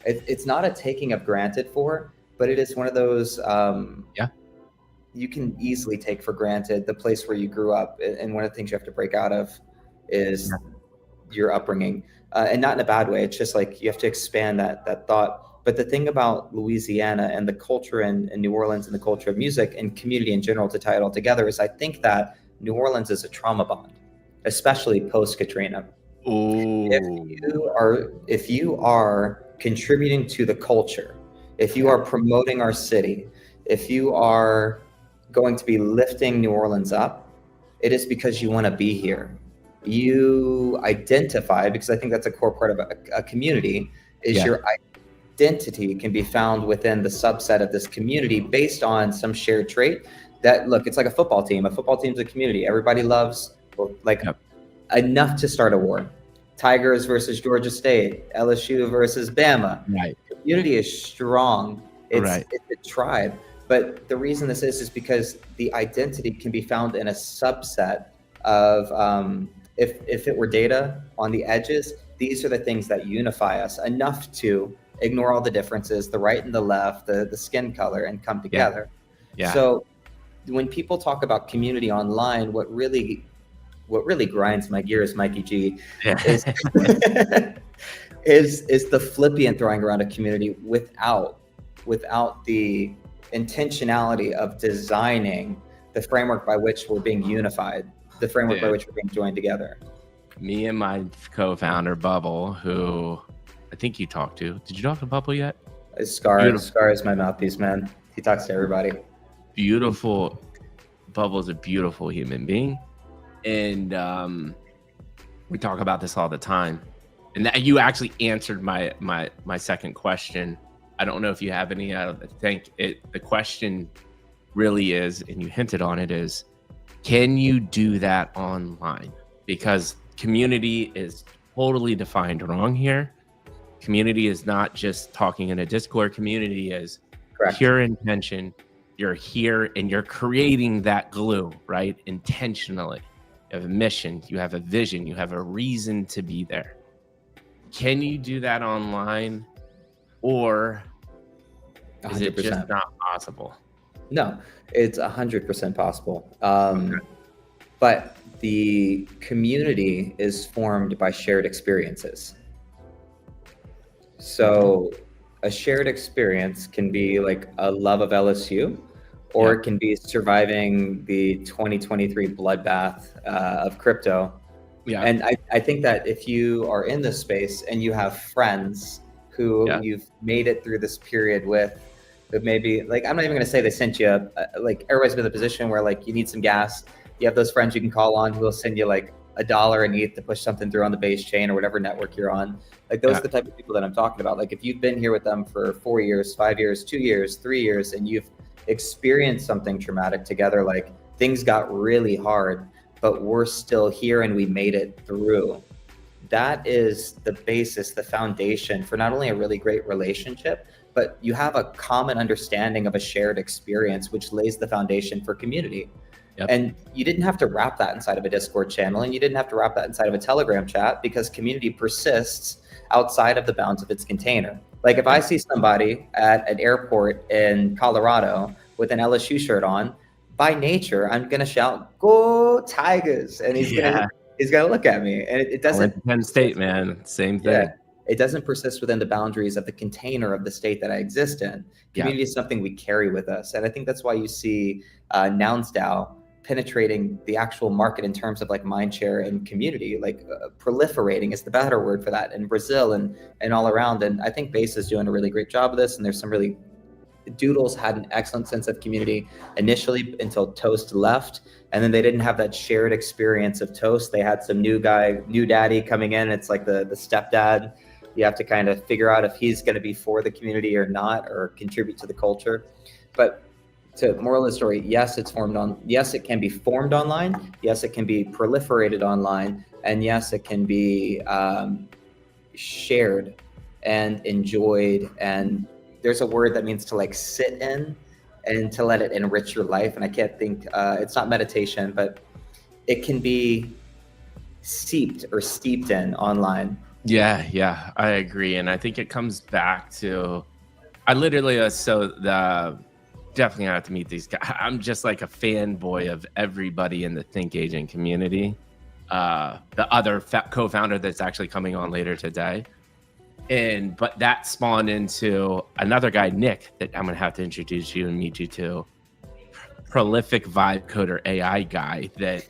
it's not a taking of granted for, but it is one of those you can easily take for granted the place where you grew up. And one of the things you have to break out of is your upbringing, and not in a bad way. It's just like you have to expand that thought. But the thing about Louisiana and the culture in New Orleans and the culture of music and community in general, to tie it all together, is I think that New Orleans is a trauma bond, especially post-Katrina. If you are contributing to the culture, if you are promoting our city, if you are going to be lifting New Orleans up, it is because you want to be here. You identify, because I think that's a core part of a community, is your identity can be found within the subset of this community based on some shared trait. That, look, it's like a football team. A football team is a community. Everybody loves, enough to start a war. Tigers versus Georgia State, LSU versus Bama. Right. Community is strong. It's a tribe. But the reason this is because the identity can be found in a subset of, if it were data on the edges, these are the things that unify us enough to ignore all the differences, the right and the left, the skin color, and come together. Yeah. So when people talk about community online, what really grinds my gears, Mikey G, is the flippant throwing around a community without the intentionality of designing the framework by which we're being unified, the framework by which we're being joined together. Me and my co-founder Bubble, who I think you talked to. Did you talk to Bubble yet? Scar is my mouthpiece, man. He talks to everybody. Beautiful. Bubble's a beautiful human being, and we talk about this all the time. And that, you actually answered my second question. I don't know if you have any. I think the question really is, and you hinted on it, is can you do that online? Because community is totally defined wrong here. Community is not just talking in a Discord. Community is pure intention. You're here and you're creating that glue, right? Intentionally. You have a mission, you have a vision, you have a reason to be there. Can you do that online, or is 100%. It just not possible? No, it's 100% possible. But the community is formed by shared experiences. So a shared experience can be like a love of LSU, or it can be surviving the 2023 bloodbath of crypto. Yeah. And I think that if you are in this space and you have friends who you've made it through this period with, but maybe, like, I'm not even going to say they sent you, like, everybody's been in a position where, like, you need some gas. You have those friends you can call on who will send you like $1 and ETH to push something through on the base chain or whatever network you're on. Like, those are the type of people that I'm talking about. Like, if you've been here with them for 4 years, 5 years, 2 years, 3 years, and you've experienced something traumatic together, like things got really hard, but we're still here and we made it through. That is the basis, the foundation for not only a really great relationship, but you have a common understanding of a shared experience, which lays the foundation for community. Yep. And you didn't have to wrap that inside of a Discord channel, and you didn't have to wrap that inside of a Telegram chat, because community persists outside of the bounds of its container. Like, if I see somebody at an airport in Colorado with an LSU shirt on, by nature, I'm going to shout, "Go Tigers!" And he's gonna look at me. And it doesn't. Penn State, man, same thing. Yeah. It doesn't persist within the boundaries of the container of the state that I exist in. Community is something we carry with us. And I think that's why you see NounsDAO penetrating the actual market in terms of like mindshare and community, like proliferating is the better word for that, in Brazil and all around. And I think Base is doing a really great job of this. And there's some really, Doodles had an excellent sense of community initially until Toast left. And then they didn't have that shared experience of Toast. They had some new daddy coming in. It's like the stepdad. You have to kind of figure out if he's going to be for the community or not, or contribute to the culture. But to moral of the story, yes, it can be formed online. Yes, it can be proliferated online. And yes, it can be shared and enjoyed. And there's a word that means to like sit in and to let it enrich your life. And I can't think, it's not meditation, but it can be steeped in online. Yeah, I agree. And I think it comes back to, I literally, definitely have to meet these guys. I'm just like a fanboy of everybody in the Think Agent community. The other co-founder that's actually coming on later today. But that spawned into another guy, Nick, that I'm going to have to introduce you and meet you to. Prolific vibe coder AI guy that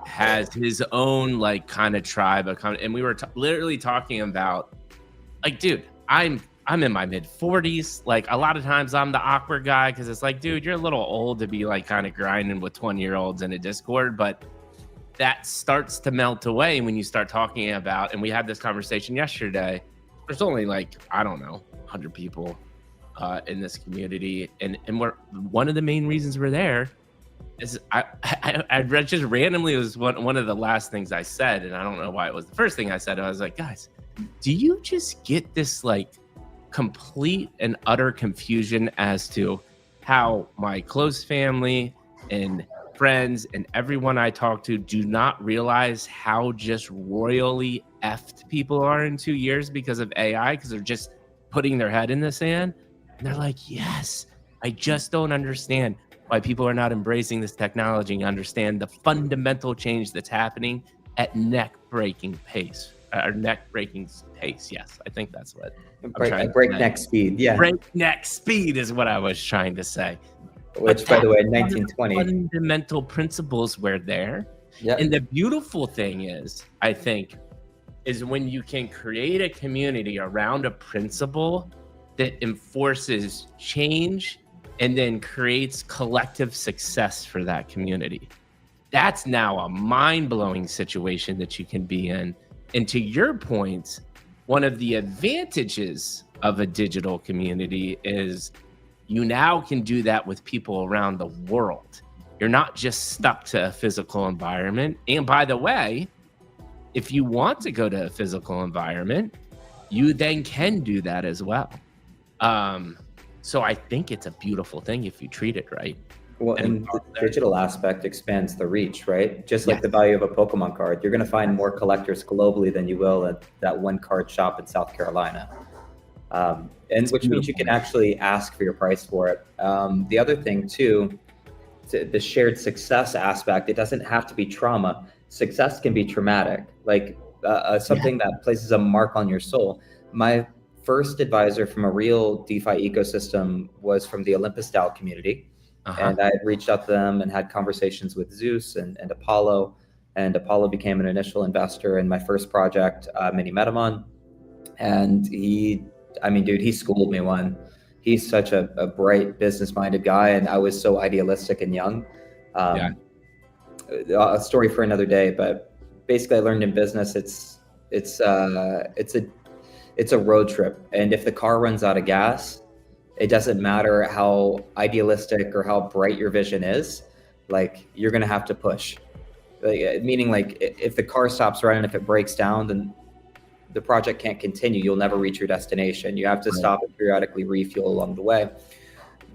has his own like kind of tribe. And we were literally talking about, like, dude, I'm in my mid 40s. Like, a lot of times I'm the awkward guy, because it's like, dude, you're a little old to be like kind of grinding with 20-year-olds in a Discord. But that starts to melt away when you start talking about, and we had this conversation yesterday, there's only like, I don't know, 100 people in this community. And we're, one of the main reasons we're there is I read just randomly, it was one of the last things I said, and I don't know why it was the first thing I said. I was like, guys, do you just get this like complete and utter confusion as to how my close family and friends and everyone I talk to do not realize how just royally effed people are in 2 years because of AI, because they're just putting their head in the sand? And they're like, yes, I just don't understand why people are not embracing this technology and understand the fundamental change that's happening at neck-breaking pace. breaking pace. Yes, I think that's what breakneck speed. Yeah. Breakneck speed is what I was trying to say. Which, by the way, 1920. Fundamental principles were there. Yep. And the beautiful thing is, I think, is when you can create a community around a principle that enforces change and then creates collective success for that community. That's now a mind-blowing situation that you can be in. And to your point, one of the advantages of a digital community is you now can do that with people around the world. You're not just stuck to a physical environment. And by the way, if you want to go to a physical environment, you then can do that as well. So I think it's a beautiful thing if you treat it right. Well, and the digital aspect expands the reach, right? Just like the value of a Pokemon card, you're going to find more collectors globally than you will at that one card shop in South Carolina. And which means you can actually ask for your price for it. The other thing too, the shared success aspect, it doesn't have to be trauma. Success can be traumatic, like something that places a mark on your soul. My first advisor from a real DeFi ecosystem was from the Olympus DAO community. And I had reached out to them and had conversations with Zeus and Apollo. And Apollo became an initial investor in my first project, Mini Metamon. And he schooled me one. He's such a bright, business-minded guy, and I was so idealistic and young. A story for another day, but basically I learned in business it's a road trip. And if the car runs out of gas, it doesn't matter how idealistic or how bright your vision is, like you're going to have to push. Meaning like if the car stops running, if it breaks down, then the project can't continue. You'll never reach your destination. You have to stop and periodically refuel along the way.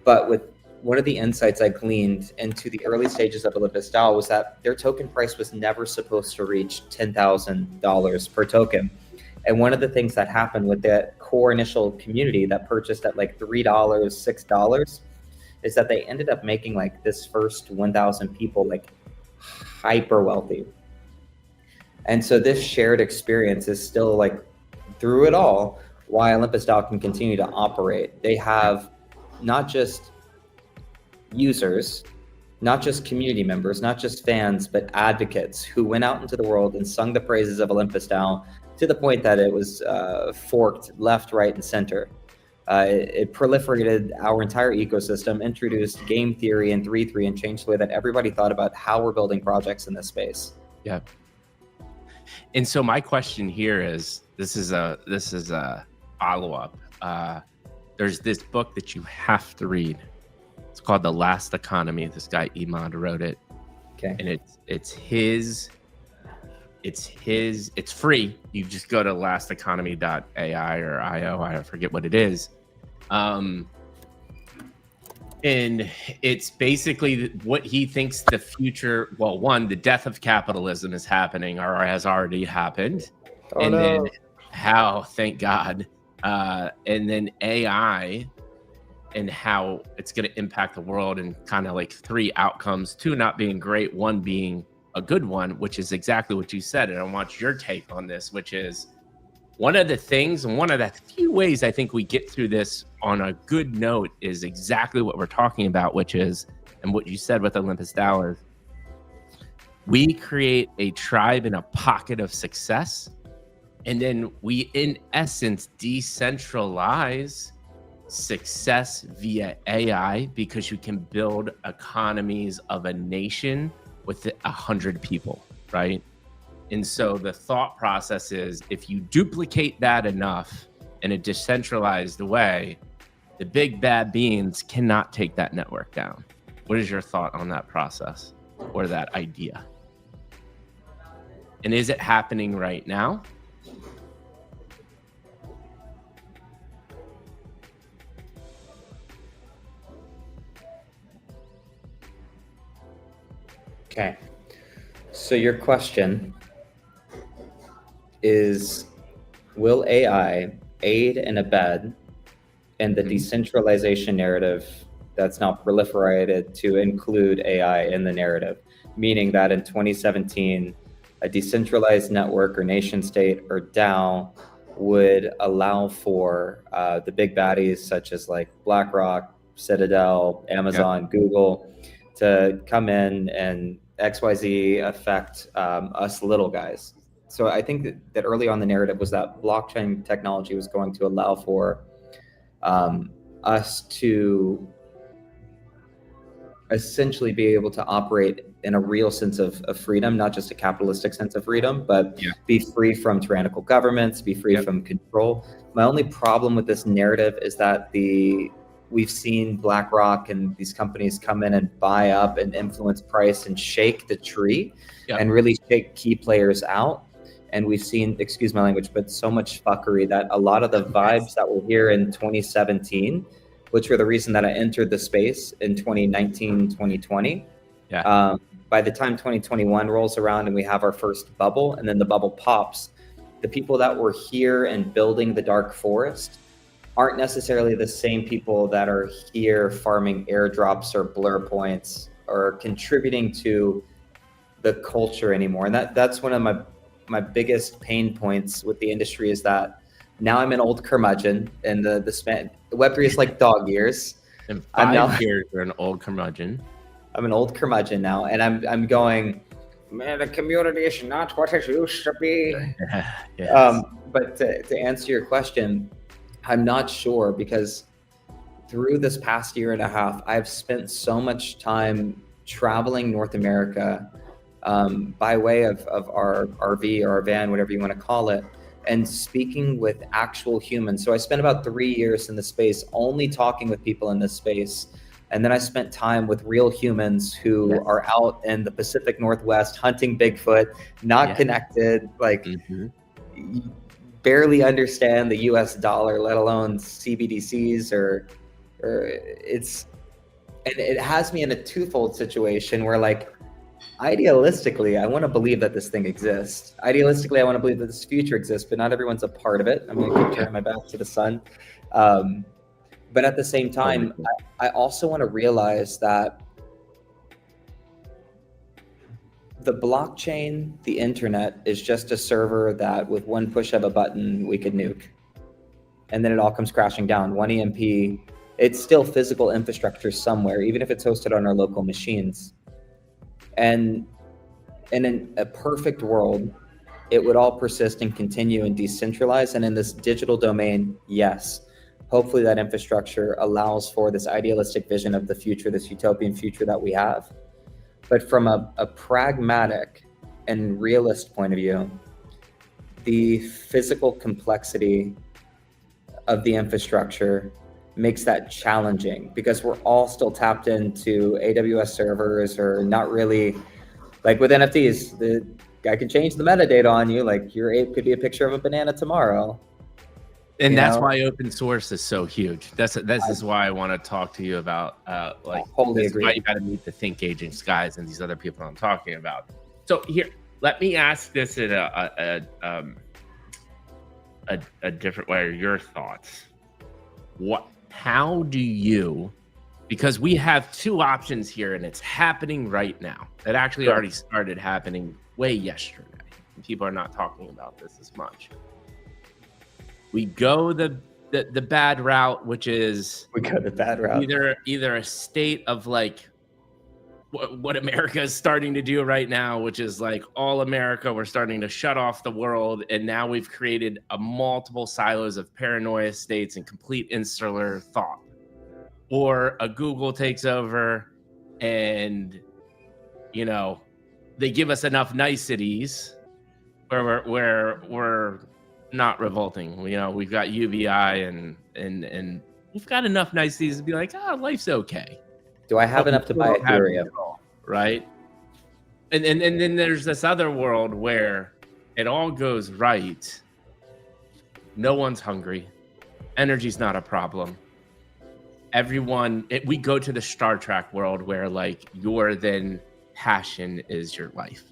But with one of the insights I gleaned into the early stages of Olympus DAO was that their token price was never supposed to reach $10,000 per token. And one of the things that happened with that core initial community that purchased at like $3, $6, is that they ended up making like this first 1,000 people like hyper wealthy. And so this shared experience is still like through it all why Olympus DAO can continue to operate. They have not just users, not just community members, not just fans, but advocates who went out into the world and sung the praises of Olympus DAO to the point that it was forked left, right, and center. It proliferated our entire ecosystem, introduced game theory and 3.3, and changed the way that everybody thought about how we're building projects in this space. Yeah. And so my question here is, this is a follow-up. There's this book that you have to read. It's called The Last Economy. This guy Iman wrote it. Okay. And it's free. You just go to lasteconomy.ai or IO, I forget what it is. And it's basically what he thinks the future, well, one, the death of capitalism is happening or has already happened. Then how, thank God, and then AI and how it's going to impact the world, and kind of like three outcomes, two not being great, one being a good one, which is exactly what you said. And I want your take on this, which is one of the things, and one of the few ways I think we get through this on a good note is exactly what we're talking about, which is, and what you said with Olympus DAO is, we create a tribe in a pocket of success. And then we, in essence, decentralize success via AI, because you can build economies of a nation with 100 people, right? And so the thought process is, if you duplicate that enough in a decentralized way, the big bad beings cannot take that network down. What is your thought on that process or that idea? And is it happening right now? Okay, so your question is, will AI aid and abet in the decentralization narrative that's now proliferated to include AI in the narrative? Meaning that in 2017, a decentralized network or nation state or DAO would allow for the big baddies such as like BlackRock, Citadel, Amazon, Google to come in and XYZ affect us little guys. So I think that early on the narrative was that blockchain technology was going to allow for us to essentially be able to operate in a real sense of freedom, not just a capitalistic sense of freedom, but be free from tyrannical governments, be free from control. My only problem with this narrative is that we've seen BlackRock and these companies come in and buy up and influence price and shake the tree and really shake key players out. And we've seen, excuse my language, but so much fuckery that a lot of the vibes that were here in 2017, which were the reason that I entered the space in 2019, 2020. By the time 2021 rolls around and we have our first bubble and then the bubble pops, the people that were here and building the dark forest aren't necessarily the same people that are here farming airdrops or blur points or contributing to the culture anymore. And that's one of my biggest pain points with the industry is that now I'm an old curmudgeon, and the Web3 is like dog years. In 5 years, you're an old curmudgeon. I'm an old curmudgeon now, and I'm going, man, the community is not what it used to be. But to answer your question, I'm not sure, because through this past year and a half, I've spent so much time traveling North America by way of our RV or our van, whatever you want to call it, and speaking with actual humans. So I spent about 3 years in the space only talking with people in this space. And then I spent time with real humans who are out in the Pacific Northwest hunting Bigfoot, not connected, like barely understand the US dollar, let alone CBDCs or and it has me in a twofold situation where, like, idealistically, I want to believe that this thing exists. Idealistically, I want to believe that this future exists, but not everyone's a part of it. I'm going to keep turning my back to the sun. But at the same time, I also want to realize that the blockchain, the internet, is just a server that with one push of a button, we could nuke. And then it all comes crashing down. One EMP, it's still physical infrastructure somewhere, even if it's hosted on our local machines. And in a perfect world, it would all persist and continue and decentralize. And in this digital domain, yes, hopefully that infrastructure allows for this idealistic vision of the future, this utopian future that we have. But from a pragmatic and realist point of view, the physical complexity of the infrastructure makes that challenging, because we're all still tapped into AWS servers, or not really. Like with NFTs, the guy can change the metadata on you. Like your ape could be a picture of a banana tomorrow. And that's why open source is so huge. This is why I want to talk to you about like totally this agree. Is why you got to meet the Think Agents guys and these other people I'm talking about. So here, let me ask this in a different way. Your thoughts? How do you? Because we have two options here, and it's happening right now. It actually already started happening way yesterday. People are not talking about this as much. We go the bad route, which is either a state of like what America is starting to do right now, which is like all America, we're starting to shut off the world, and now we've created a multiple silos of paranoia states and complete insular thought. Or a Google takes over and, they give us enough niceties where we're not revolting. We've got UBI and we've got enough niceties to be like, life's okay. Do I have enough to buy Ethereum? Right. And then there's this other world where it all goes right. No one's hungry. Energy's not a problem. We go to the Star Trek world where like your then passion is your life,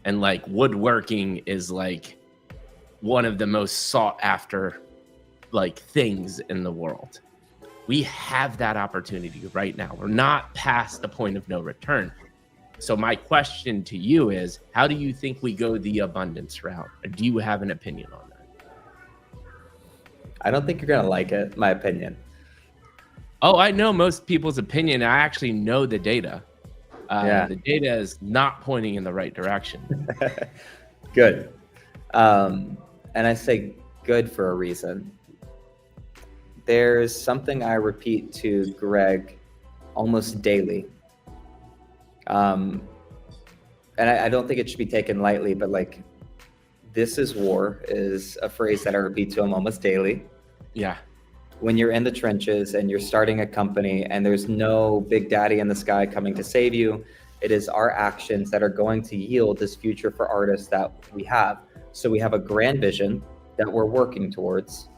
and like woodworking is like one of the most sought after like things in the world. We have that opportunity right now. We're not past the point of no return. So my question to you is, how do you think we go the abundance route? Or do you have an opinion on that? I don't think you're going to like it, my opinion. Oh, I know most people's opinion. I actually know the data. Yeah. The data is not pointing in the right direction. Good. And I say good for a reason. There's something I repeat to Greg almost daily. And I don't think it should be taken lightly, but like, this is war is a phrase that I repeat to him almost daily. Yeah. When you're in the trenches and you're starting a company and there's no big daddy in the sky coming to save you, it is our actions that are going to yield this future for artists that we have. So we have a grand vision that we're working towards,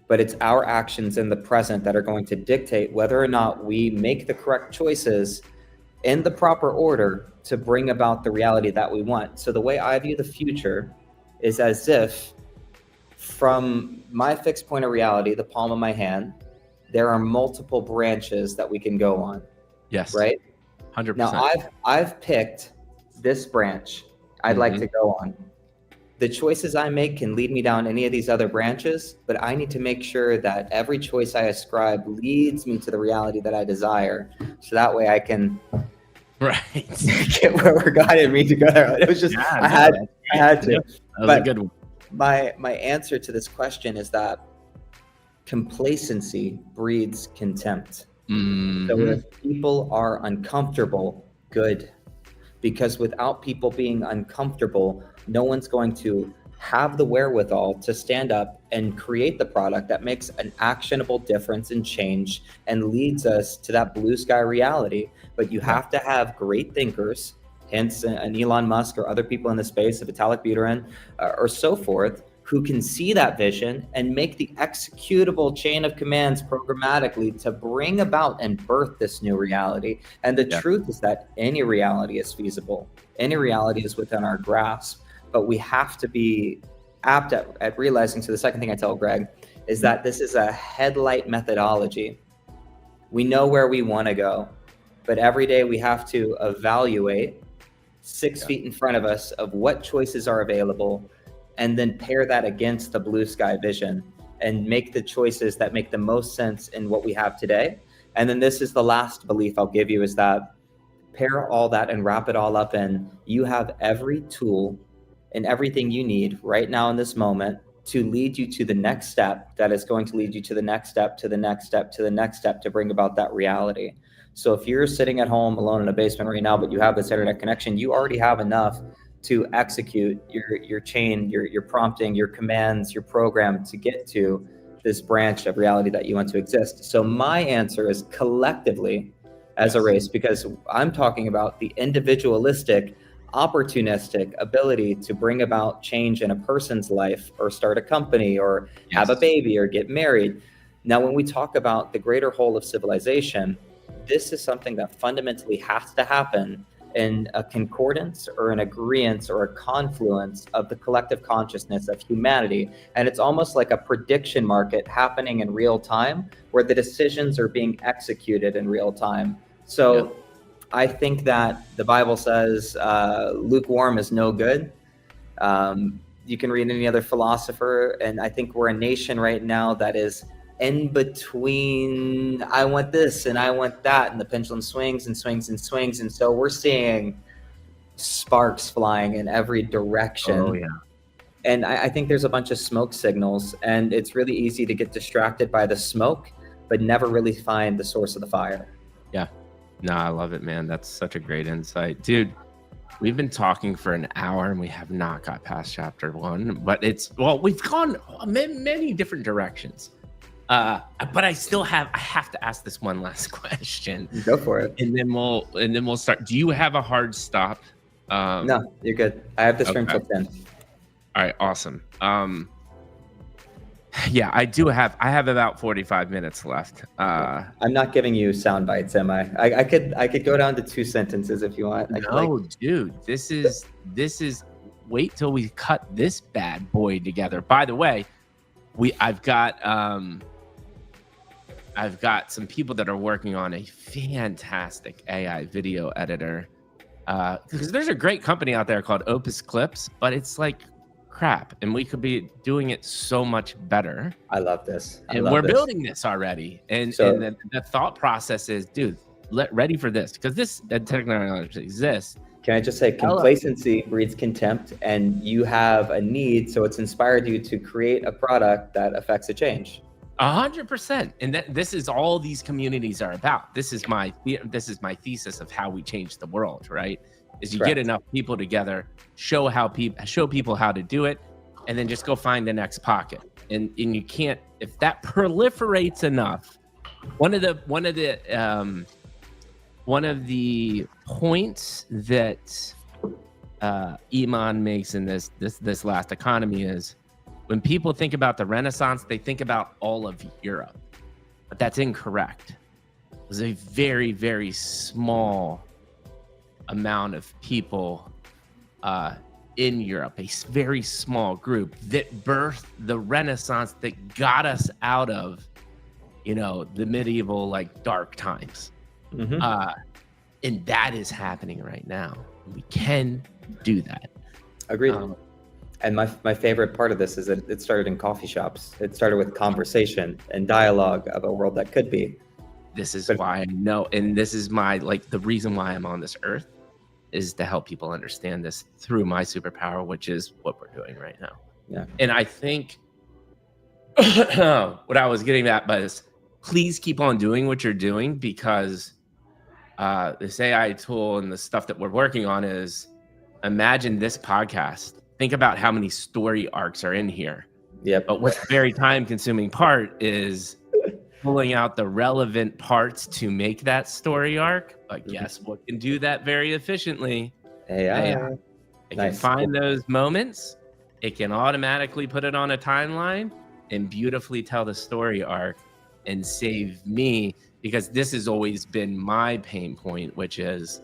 but it's our actions in the present that are going to dictate whether or not we make the correct choices in the proper order to bring about the reality that we want. So the way I view the future is as if from my fixed point of reality, the palm of my hand, there are multiple branches that we can go on. Yes. Right? 100%. Now I've picked this branch I'd like to go on. The choices I make can lead me down any of these other branches, but I need to make sure that every choice I ascribe leads me to the reality that I desire. So that way I can get where God had me to go there. It was just, I had to. That was a good one. My answer to this question is that complacency breeds contempt. So if people are uncomfortable, good. Because without people being uncomfortable, no one's going to have the wherewithal to stand up and create the product that makes an actionable difference and change and leads us to that blue sky reality. But you have to have great thinkers, hence an Elon Musk or other people in the space of Vitalik Buterin or so forth, who can see that vision and make the executable chain of commands programmatically to bring about and birth this new reality. And the truth is that any reality is feasible. Any reality is within our grasp, but we have to be apt at realizing. So the second thing I tell Greg is that this is a headlight methodology. We know where we want to go, but every day we have to evaluate 6 feet in front of us of what choices are available, and then pair that against the blue sky vision and make the choices that make the most sense in what we have today. And then this is the last belief I'll give you, is that pair all that and wrap it all up in, you have every tool and everything you need right now in this moment to lead you to the next step that is going to lead you to the next step, to the next step, to the next step, to bring about that reality. So if you're sitting at home alone in a basement right now, but you have this internet connection, you already have enough to execute your chain, your prompting, your commands, your program to get to this branch of reality that you want to exist. So my answer is collectively as a race, because I'm talking about the individualistic, opportunistic ability to bring about change in a person's life or start a company or have a baby or get married. Now, when we talk about the greater whole of civilization, this is something that fundamentally has to happen in a concordance or an agreement or a confluence of the collective consciousness of humanity. And it's almost like a prediction market happening in real time where the decisions are being executed in real time. So I think that the Bible says lukewarm is no good. You can read any other philosopher, and I think we're a nation right now that is in between, I want this and I want that, and the pendulum swings and swings and swings. And so we're seeing sparks flying in every direction. Oh, yeah. And I think there's a bunch of smoke signals, and it's really easy to get distracted by the smoke, but never really find the source of the fire. Yeah. No, I love it, man. That's such a great insight. Dude, we've been talking for an hour and we have not got past chapter 1, but we've gone many different directions. But I have to ask this one last question. Go for it. And then we'll start. Do you have a hard stop? No, you're good. I have this stream till 10. All right, awesome. Yeah, I have about 45 minutes left. I'm not giving you sound bites, am I? I could go down to 2 sentences if you want. Dude, this is wait till we cut this bad boy together. By the way, I've got some people that are working on a fantastic AI video editor Because there's a great company out there called Opus Clips, but it's like crap, and we could be doing it so much better. I love this. And we're building this already. And the thought process is, dude, ready for this, because this technology exists. Can I just say, complacency breeds contempt, and you have a need, so it's inspired you to create a product that affects a change. 100%. And this is all these communities are about. This is my thesis of how we change the world, right? Is you get enough people together, show people how to do it, and then just go find the next pocket. And you can't, if that proliferates enough. One of the points that Iman makes in this last economy is, when people think about the Renaissance, they think about all of Europe, but that's incorrect. It was a very, very small amount of people in Europe, a very small group that birthed the Renaissance that got us out of, the medieval, like, dark times. Mm-hmm. And that is happening right now. We can do that. Agreed. And my favorite part of this is that it started in coffee shops. It started with conversation and dialogue of a world that could be. This is why I know, and this is the reason why I'm on this earth, is to help people understand this through my superpower, which is what we're doing right now. Yeah. And I think what I was getting at is, please keep on doing what you're doing, because this AI tool and the stuff that we're working on is, imagine this podcast. Think about how many story arcs are in here. Yep. But what's a very time-consuming part is pulling out the relevant parts to make that story arc. But guess what can do that very efficiently? AI. It can find those moments. It can automatically put it on a timeline and beautifully tell the story arc and save me, because this has always been my pain point, which is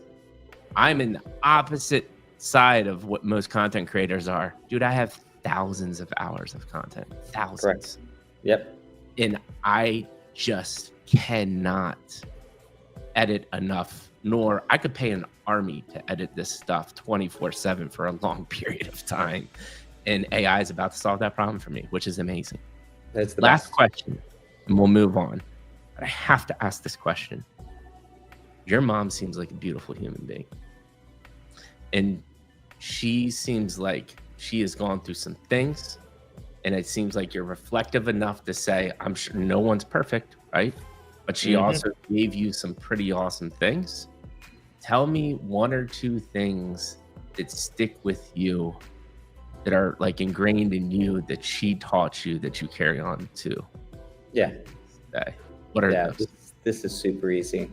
I'm in the opposite side of what most content creators are. Dude, I have thousands of hours of content. Thousands. Correct. Yep. And I just cannot edit enough, nor I could pay an army to edit this stuff 24/7 for a long period of time. And AI is about to solve that problem for me, which is amazing. That's the last best. question, and we'll move on. But I have to ask this question. Your mom seems like a beautiful human being. And she seems like she has gone through some things, and it seems like you're reflective enough to say, I'm sure no one's perfect, right? But she also gave you some pretty awesome things. Tell me one or two things that stick with you, that are like ingrained in you, that she taught you, that you carry on to. Yeah. Today. What are those? This is super easy.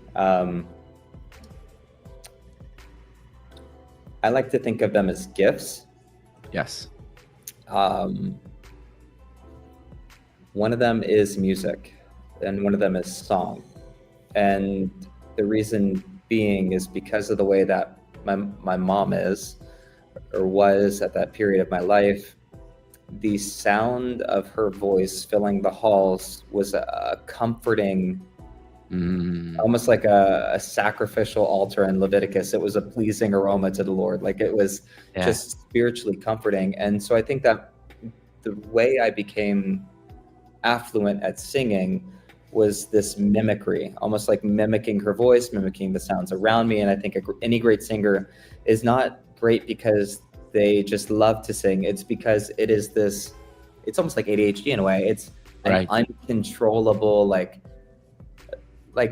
I like to think of them as gifts. Yes. One of them is music, and one of them is song. And the reason being is because of the way that my mom is, or was at that period of my life. The sound of her voice filling the halls was a comforting, almost like a sacrificial altar in Leviticus. It was a pleasing aroma to the Lord. Like, it was just spiritually comforting. And so I think that the way I became affluent at singing was this mimicry, almost like mimicking her voice, mimicking the sounds around me. And I think any great singer is not great because they just love to sing. It's because it's almost like ADHD in a way. It's an uncontrollable, like,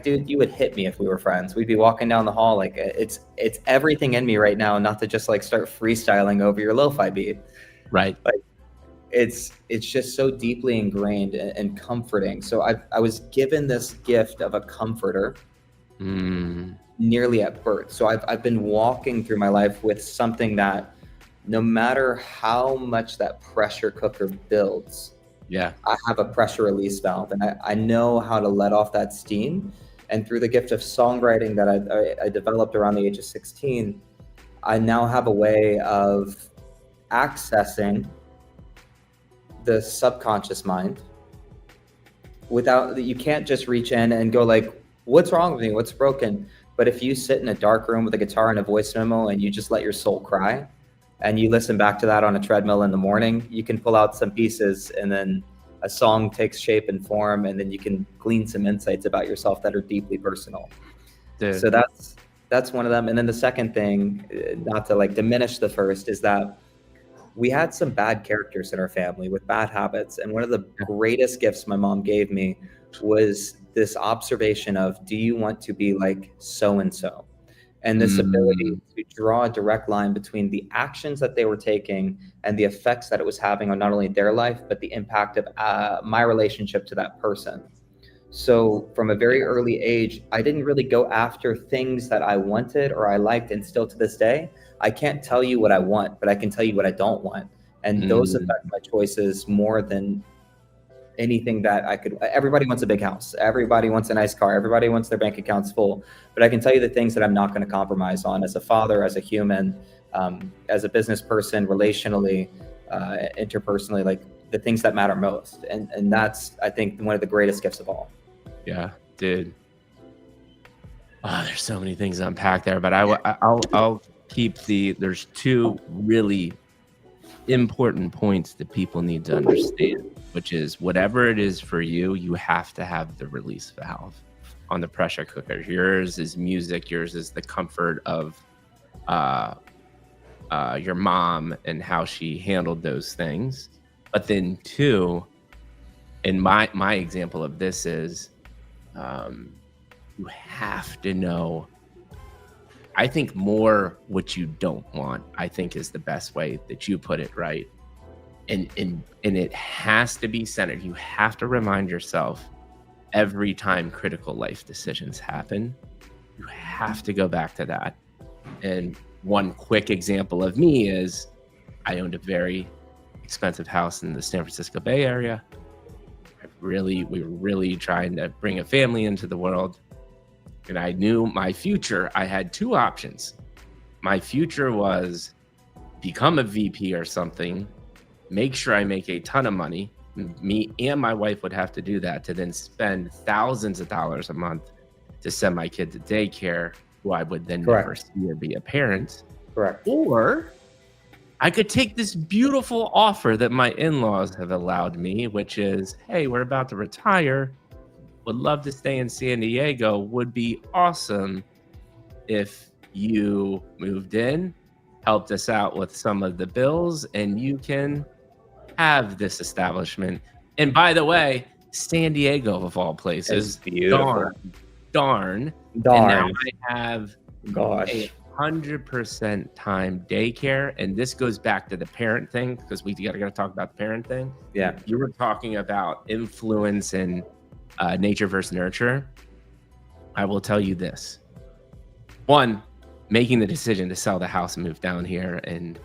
dude, you would hit me if we were friends. We'd be walking down the hall. Like, it's everything in me right now, not to just like start freestyling over your lo-fi beat. Right. Like, it's just so deeply ingrained and comforting. So I was given this gift of a comforter nearly at birth. So I've been walking through my life with something that, no matter how much that pressure cooker builds, I have a pressure release valve, and I know how to let off that steam. And through the gift of songwriting that I developed around the age of 16, I now have a way of accessing the subconscious mind without, you can't just reach in and go like, what's wrong with me? What's broken? But if you sit in a dark room with a guitar and a voice memo and you just let your soul cry, and you listen back to that on a treadmill in the morning, you can pull out some pieces, and then a song takes shape and form, and then you can glean some insights about yourself that are deeply personal. Dude. So that's one of them. And then the second thing, not to like diminish the first, is that we had some bad characters in our family with bad habits. And one of the greatest gifts my mom gave me was this observation of, do you want to be like so-and-so? And this ability to draw a direct line between the actions that they were taking and the effects that it was having on not only their life, but the impact of my relationship to that person. So from a very early age, I didn't really go after things that I wanted or I liked. And still to this day, I can't tell you what I want, but I can tell you what I don't want. And those affect my choices more than anything that I could. Everybody wants a big house. Everybody wants a nice car. Everybody wants their bank accounts full. But I can tell you the things that I'm not going to compromise on as a father, as a human, as a business person, relationally, interpersonally, like the things that matter most. And that's, I think, one of the greatest gifts of all. Yeah, dude. Oh, there's so many things to unpack there, but I'll keep there's two really important points that people need to understand, which is whatever it is for you, you have to have the release valve on the pressure cooker. Yours is music. Yours is the comfort of your mom and how she handled those things. But then two, and my example of this is, you have to know, I think, more what you don't want, I think, is the best way that you put it, right? And it has to be centered. You have to remind yourself every time critical life decisions happen, you have to go back to that. And one quick example of me is I owned a very expensive house in the San Francisco Bay Area. We were really trying to bring a family into the world. And I knew my future. I had two options. My future was become a VP or something, make sure I make a ton of money. Me and my wife would have to do that to then spend thousands of dollars a month to send my kid to daycare, who I would then never see or be a parent. Correct. Or I could take this beautiful offer that my in-laws have allowed me, which is, hey, we're about to retire. Would love to stay in San Diego. Would be awesome if you moved in, helped us out with some of the bills, and you can have this establishment. And by the way, San Diego, of all places, darn. And now I have a 100% time daycare. And this goes back to the parent thing, because we gotta talk about the parent thing. Yeah. You were talking about influence and nature versus nurture. I will tell you this. One, making the decision to sell the house and move down here and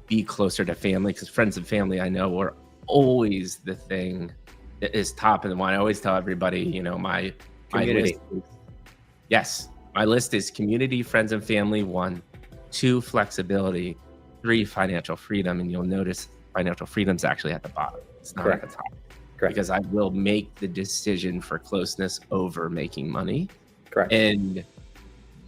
be closer to family, because friends and family, I know, were always the thing that is top of the mind. I always tell everybody, my list my list is community, friends and family, 1, 2, flexibility, 3, financial freedom. And you'll notice financial freedom's actually at the bottom. It's not at the top. Correct. Because I will make the decision for closeness over making money. Correct.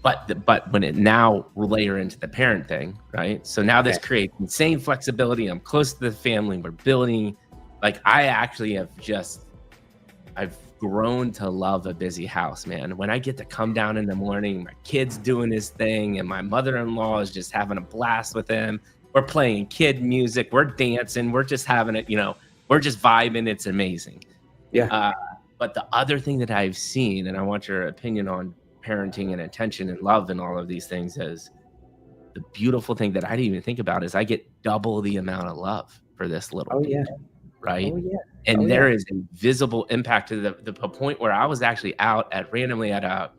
But when it now layer into the parent thing, right? So now this creates insane flexibility. I'm close to the family. We're building. Like, I actually I've grown to love a busy house, man. When I get to come down in the morning, my kid's doing his thing, and my mother-in-law is just having a blast with him. We're playing kid music. We're dancing. We're just having it, we're just vibing. It's amazing. Yeah. But the other thing that I've seen, and I want your opinion on parenting and attention and love and all of these things, is the beautiful thing that I didn't even think about is I get double the amount of love for this little dude, right? And there is a visible impact to the point where I was actually out randomly at a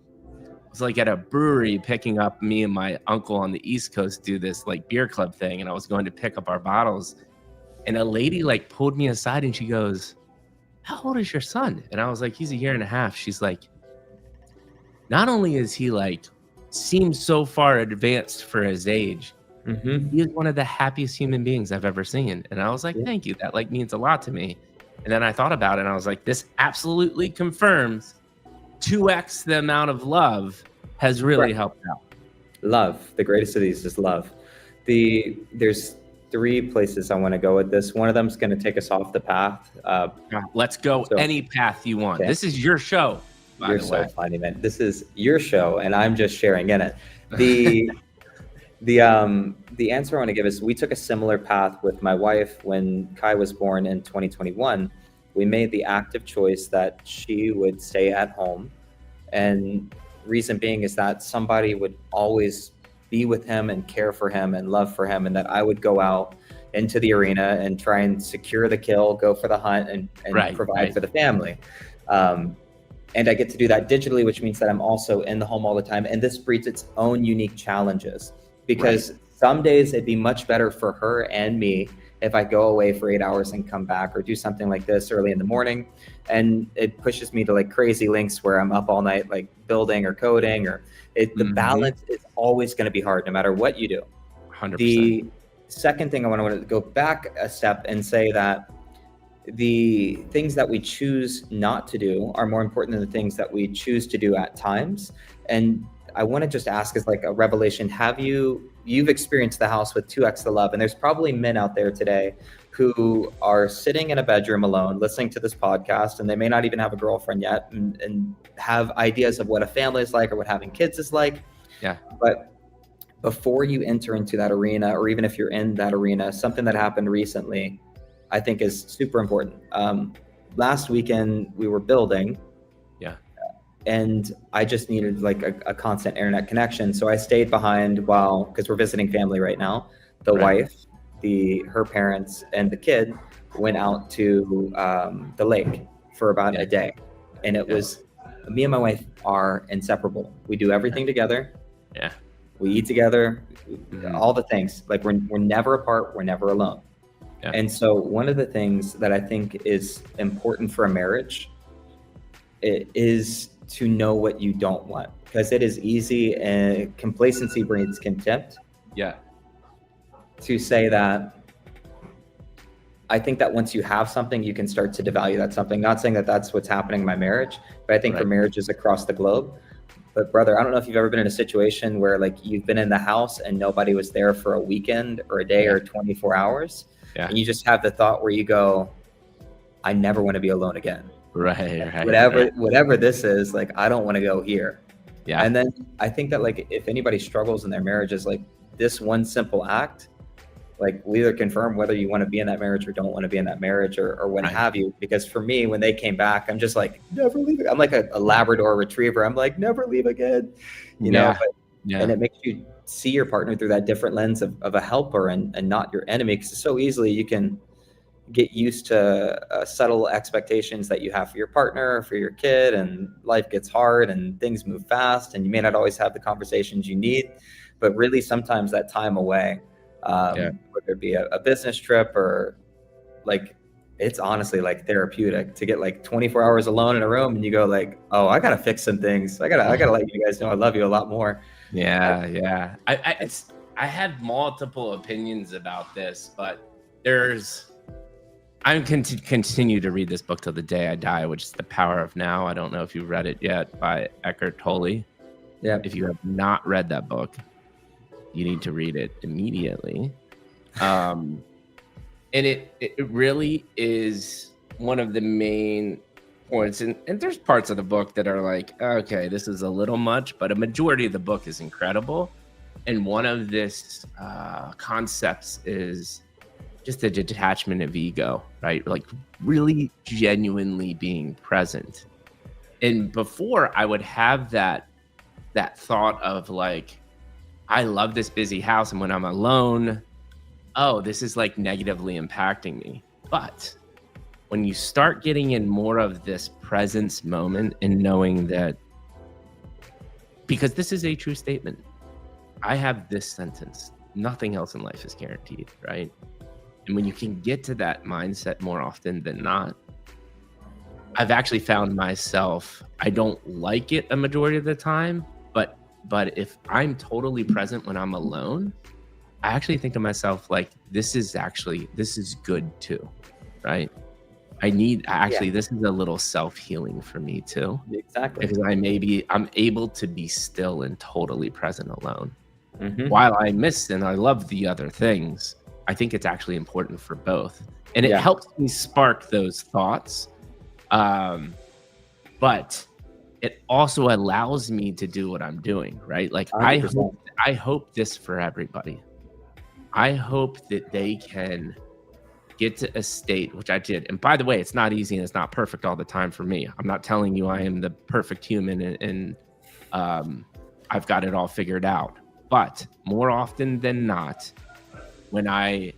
brewery picking up, me and my uncle on the East Coast do this like beer club thing, and I was going to pick up our bottles, and a lady like pulled me aside and she goes, "How old is your son?" And I was like, "He's 1.5 years." She's like, "Not only is he like seems so far advanced for his age, he is one of the happiest human beings I've ever seen." And I was like, "Thank you. That like means a lot to me." And then I thought about it, and I was like, this absolutely confirms 2x the amount of love has really helped out? Love. The greatest of these is love. There's three places I want to go with this. One of them is going to take us off the path. Let's go so- any path you want. Okay. This is your show, by You're the so way. funny, man. This is your show, and I'm just sharing in it. The answer I want to give is we took a similar path with my wife when Kai was born in 2021. We made the active choice that she would stay at home, and reason being is that somebody would always be with him and care for him and love for him, and that I would go out into the arena and try and secure the kill, go for the hunt, and provide for the family. And I get to do that digitally, which means that I'm also in the home all the time. And this breeds its own unique challenges, because some days it'd be much better for her and me if I go away for 8 hours and come back, or do something like this early in the morning. And it pushes me to like crazy lengths where I'm up all night, like building or coding, or the balance is always going to be hard no matter what you do. 100%. The second thing I want to go back a step and say that the things that we choose not to do are more important than the things that we choose to do at times. And I want to just ask as like a revelation, you've experienced the house with 2x the love, and there's probably men out there today who are sitting in a bedroom alone listening to this podcast, and they may not even have a girlfriend yet, and have ideas of what a family is like or what having kids is like. Yeah. But before you enter into that arena, or even if you're in that arena, something that happened recently I think is super important. Last weekend we were building, and I just needed like a constant internet connection. So I stayed behind because we're visiting family right now. The wife, her parents, and the kid went out to the lake for about a day. And it was, me and my wife are inseparable. We do everything together. Yeah. We eat together, all the things. Like we're never apart, we're never alone. Yeah. And so one of the things that I think is important for a marriage is to know what you don't want, because it is easy, and complacency breeds contempt. Yeah. To say that I think that once you have something, you can start to devalue that something. Not saying that that's what's happening in my marriage, but I think for marriages across the globe. But brother, I don't know if you've ever been in a situation where like you've been in the house and nobody was there for a weekend or a day or 24 hours. Yeah. And you just have the thought where you go, I never want to be alone again. Right. Whatever this is, like, I don't want to go here. Yeah. And then I think that like, if anybody struggles in their marriages, like this one simple act, like we either confirm whether you want to be in that marriage or don't want to be in that marriage, or what have you. Because for me, when they came back, I'm just like, never leave. I'm like a Labrador retriever. I'm like, never leave again, you know? And it makes you see your partner through that different lens of a helper and not your enemy. Because so easily you can get used to subtle expectations that you have for your partner, for your kid, and life gets hard and things move fast, and you may not always have the conversations you need. But really, sometimes that time away, whether it be a business trip or like, it's honestly like therapeutic to get like 24 hours alone in a room, and you go like, oh, I gotta fix some things. I gotta let you guys know I love you a lot more. Yeah. I have multiple opinions about this, but I'm continue to read this book till the day I die, which is The Power of Now. I don't know if you've read it yet, by Eckhart Tolle. Yeah. If you have not read that book, you need to read it immediately. And it really is one of the main points. And there's parts of the book that are like, okay, this is a little much, but a majority of the book is incredible. And one of this concepts is just the detachment of ego, right? Like really genuinely being present. And before I would have that thought of like, I love this busy house, and when I'm alone, oh, this is like negatively impacting me. But when you start getting in more of this presence moment and knowing that, because this is a true statement, I have this sentence, nothing else in life is guaranteed, right? And when you can get to that mindset more often than not, I've actually found myself, I don't like it a majority of the time, but if I'm totally present when I'm alone, I actually think to myself, like, this is good too, right? actually, this is a little self-healing for me too, Exactly. because I'm able to be still and totally present alone. Mm-hmm. While I miss and I love the other things, I think it's actually important for both. And it Yeah. helps me spark those thoughts. But it also allows me to do what I'm doing, right? Like 100%. I hope this for everybody. I hope that they can get to a state, which I did. And by the way, it's not easy and it's not perfect all the time for me. I'm not telling you I am the perfect human and I've got it all figured out. But more often than not, when I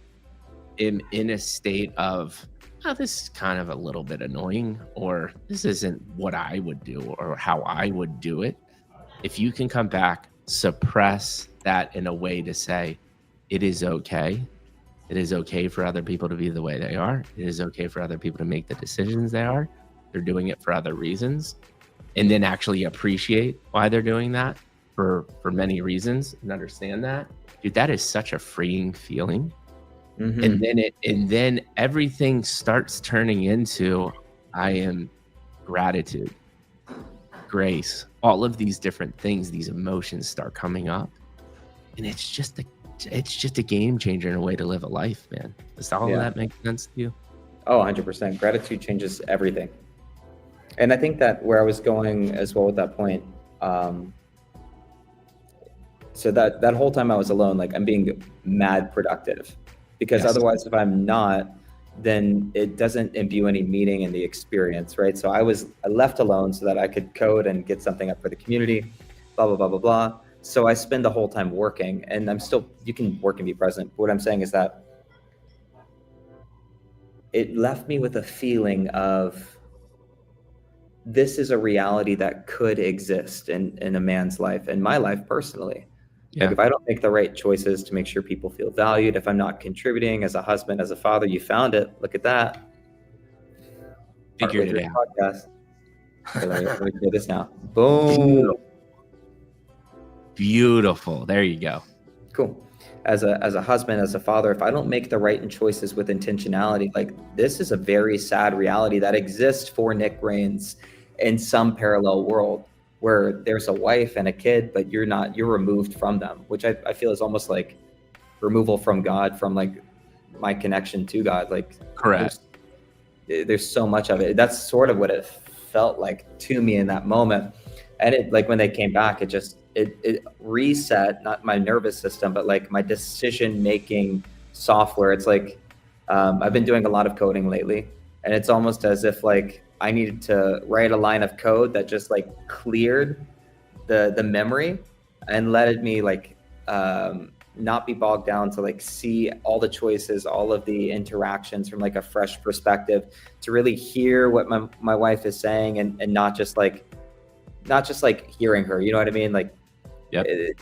am in a state of, oh, this is kind of a little bit annoying, or this isn't what I would do or how I would do it, if you can come back, suppress that in a way to say, it is okay. It is okay for other people to be the way they are. It is okay for other people to make the decisions they are. They're doing it for other reasons. And then actually appreciate why they're doing that for many reasons and understand that. Dude, that is such a freeing feeling. Mm-hmm. And then everything starts turning into, I am gratitude, grace, all of these different things, these emotions start coming up. And it's just a game changer and a way to live a life, man. Does all of that make sense to you? Oh, 100%. Gratitude changes everything. And I think that where I was going as well with that point, so that whole time I was alone, like I'm being mad productive, because otherwise if I'm not, then it doesn't imbue any meaning in the experience, right? So I left alone so that I could code and get something up for the community, blah, blah, blah, blah, blah. So I spend the whole time working, and you can work and be present. What I'm saying is that it left me with a feeling of, this is a reality that could exist in a man's life, in my life personally. Like if I don't make the right choices to make sure people feel valued, if I'm not contributing as a husband, as a father, you found it. Look at that. Figured it out. Podcast. Let me do this now. Boom. Beautiful. There you go. Cool. As a husband, as a father, if I don't make the right choices with intentionality, like this is a very sad reality that exists for Nick Rains in some parallel world, where there's a wife and a kid, but you're removed from them, which I feel is almost like removal from God, from like my connection to God. Like, correct. There's so much of it. That's sort of what it felt like to me in that moment. And it, like when they came back, it reset, not my nervous system, but like my decision-making software. It's like, I've been doing a lot of coding lately, and it's almost as if like I needed to write a line of code that just like cleared the memory and let me like not be bogged down to like see all the choices, all of the interactions from like a fresh perspective, to really hear what my wife is saying, and not just like hearing her, you know what I mean? Like,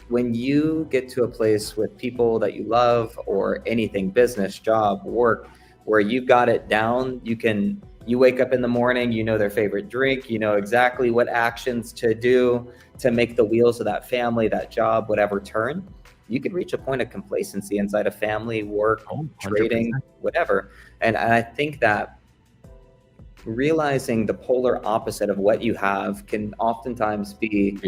when you get to a place with people that you love, or anything, business, job, work, where you've got it down, you wake up in the morning, you know their favorite drink, you know exactly what actions to do to make the wheels of that family, that job, whatever turn. You can reach a point of complacency inside of family, work, trading, whatever. And I think that realizing the polar opposite of what you have can oftentimes be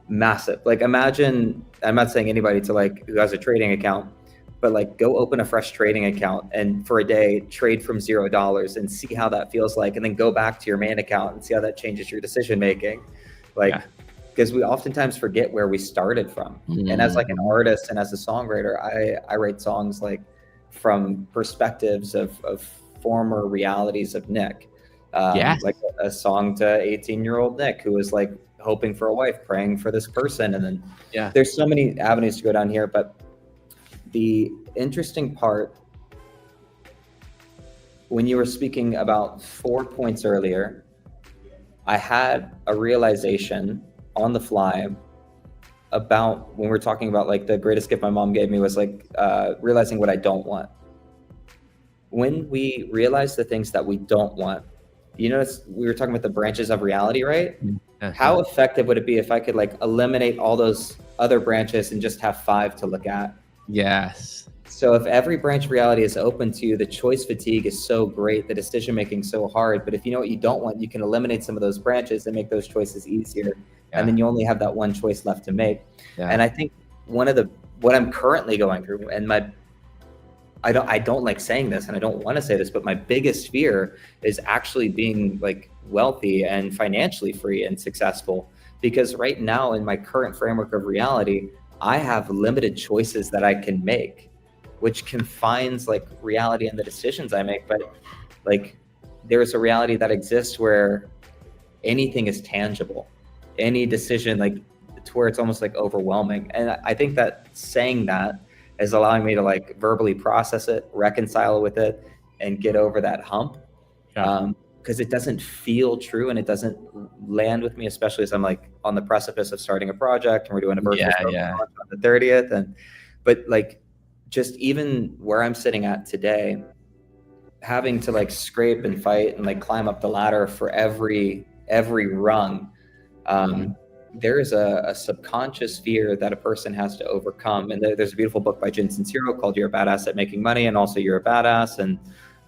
massive. Like imagine, I'm not saying anybody to like who has a trading account, but like go open a fresh trading account and for a day trade from $0 and see how that feels like, and then go back to your main account and see how that changes your decision making. Like, because we oftentimes forget where we started from. And as like an artist and as a songwriter, I write songs like from perspectives of former realities of Nick. Like a song to 18-year-old Nick, who was like hoping for a wife, praying for this person. And then there's so many avenues to go down here. But the interesting part, when you were speaking about 4 points earlier, I had a realization on the fly about when we're talking about like the greatest gift my mom gave me was like realizing what I don't want. When we realize the things that we don't want, you notice we were talking about the branches of reality, right? How effective would it be if I could like eliminate all those other branches and just have 5 to look at? Yes. So if every branch of reality is open to you, the choice fatigue is so great, the decision making so hard. But if you know what you don't want, you can eliminate some of those branches and make those choices easier. And then you only have that one choice left to make. And I think what I'm currently going through, and I don't like saying this, and I don't want to say this, but my biggest fear is actually being like wealthy and financially free and successful. Because right now in my current framework of reality, I have limited choices that I can make, which confines like reality and the decisions I make. But like there's a reality that exists where anything is tangible, any decision, like to where it's almost like overwhelming. And I think that saying that is allowing me to like verbally process it, reconcile with it, and get over that hump. Because it doesn't feel true and it doesn't land with me, especially as I'm like on the precipice of starting a project and we're doing a virtual launch on the 30th. But like just even where I'm sitting at today, having to like scrape and fight and like climb up the ladder for every rung, there is a subconscious fear that a person has to overcome. And there's a beautiful book by Jen Sincero called You're a Badass at Making Money, and also You're a Badass, and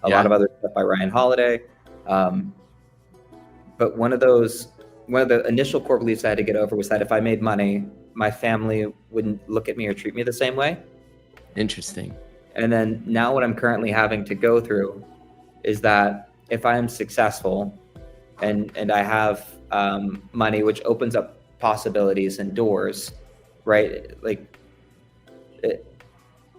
a lot of other stuff by Ryan Holiday. But one of the initial core beliefs I had to get over was that if I made money, my family wouldn't look at me or treat me the same way. Interesting. And then now what I'm currently having to go through is that if I am successful and I have money, which opens up possibilities and doors, right? Like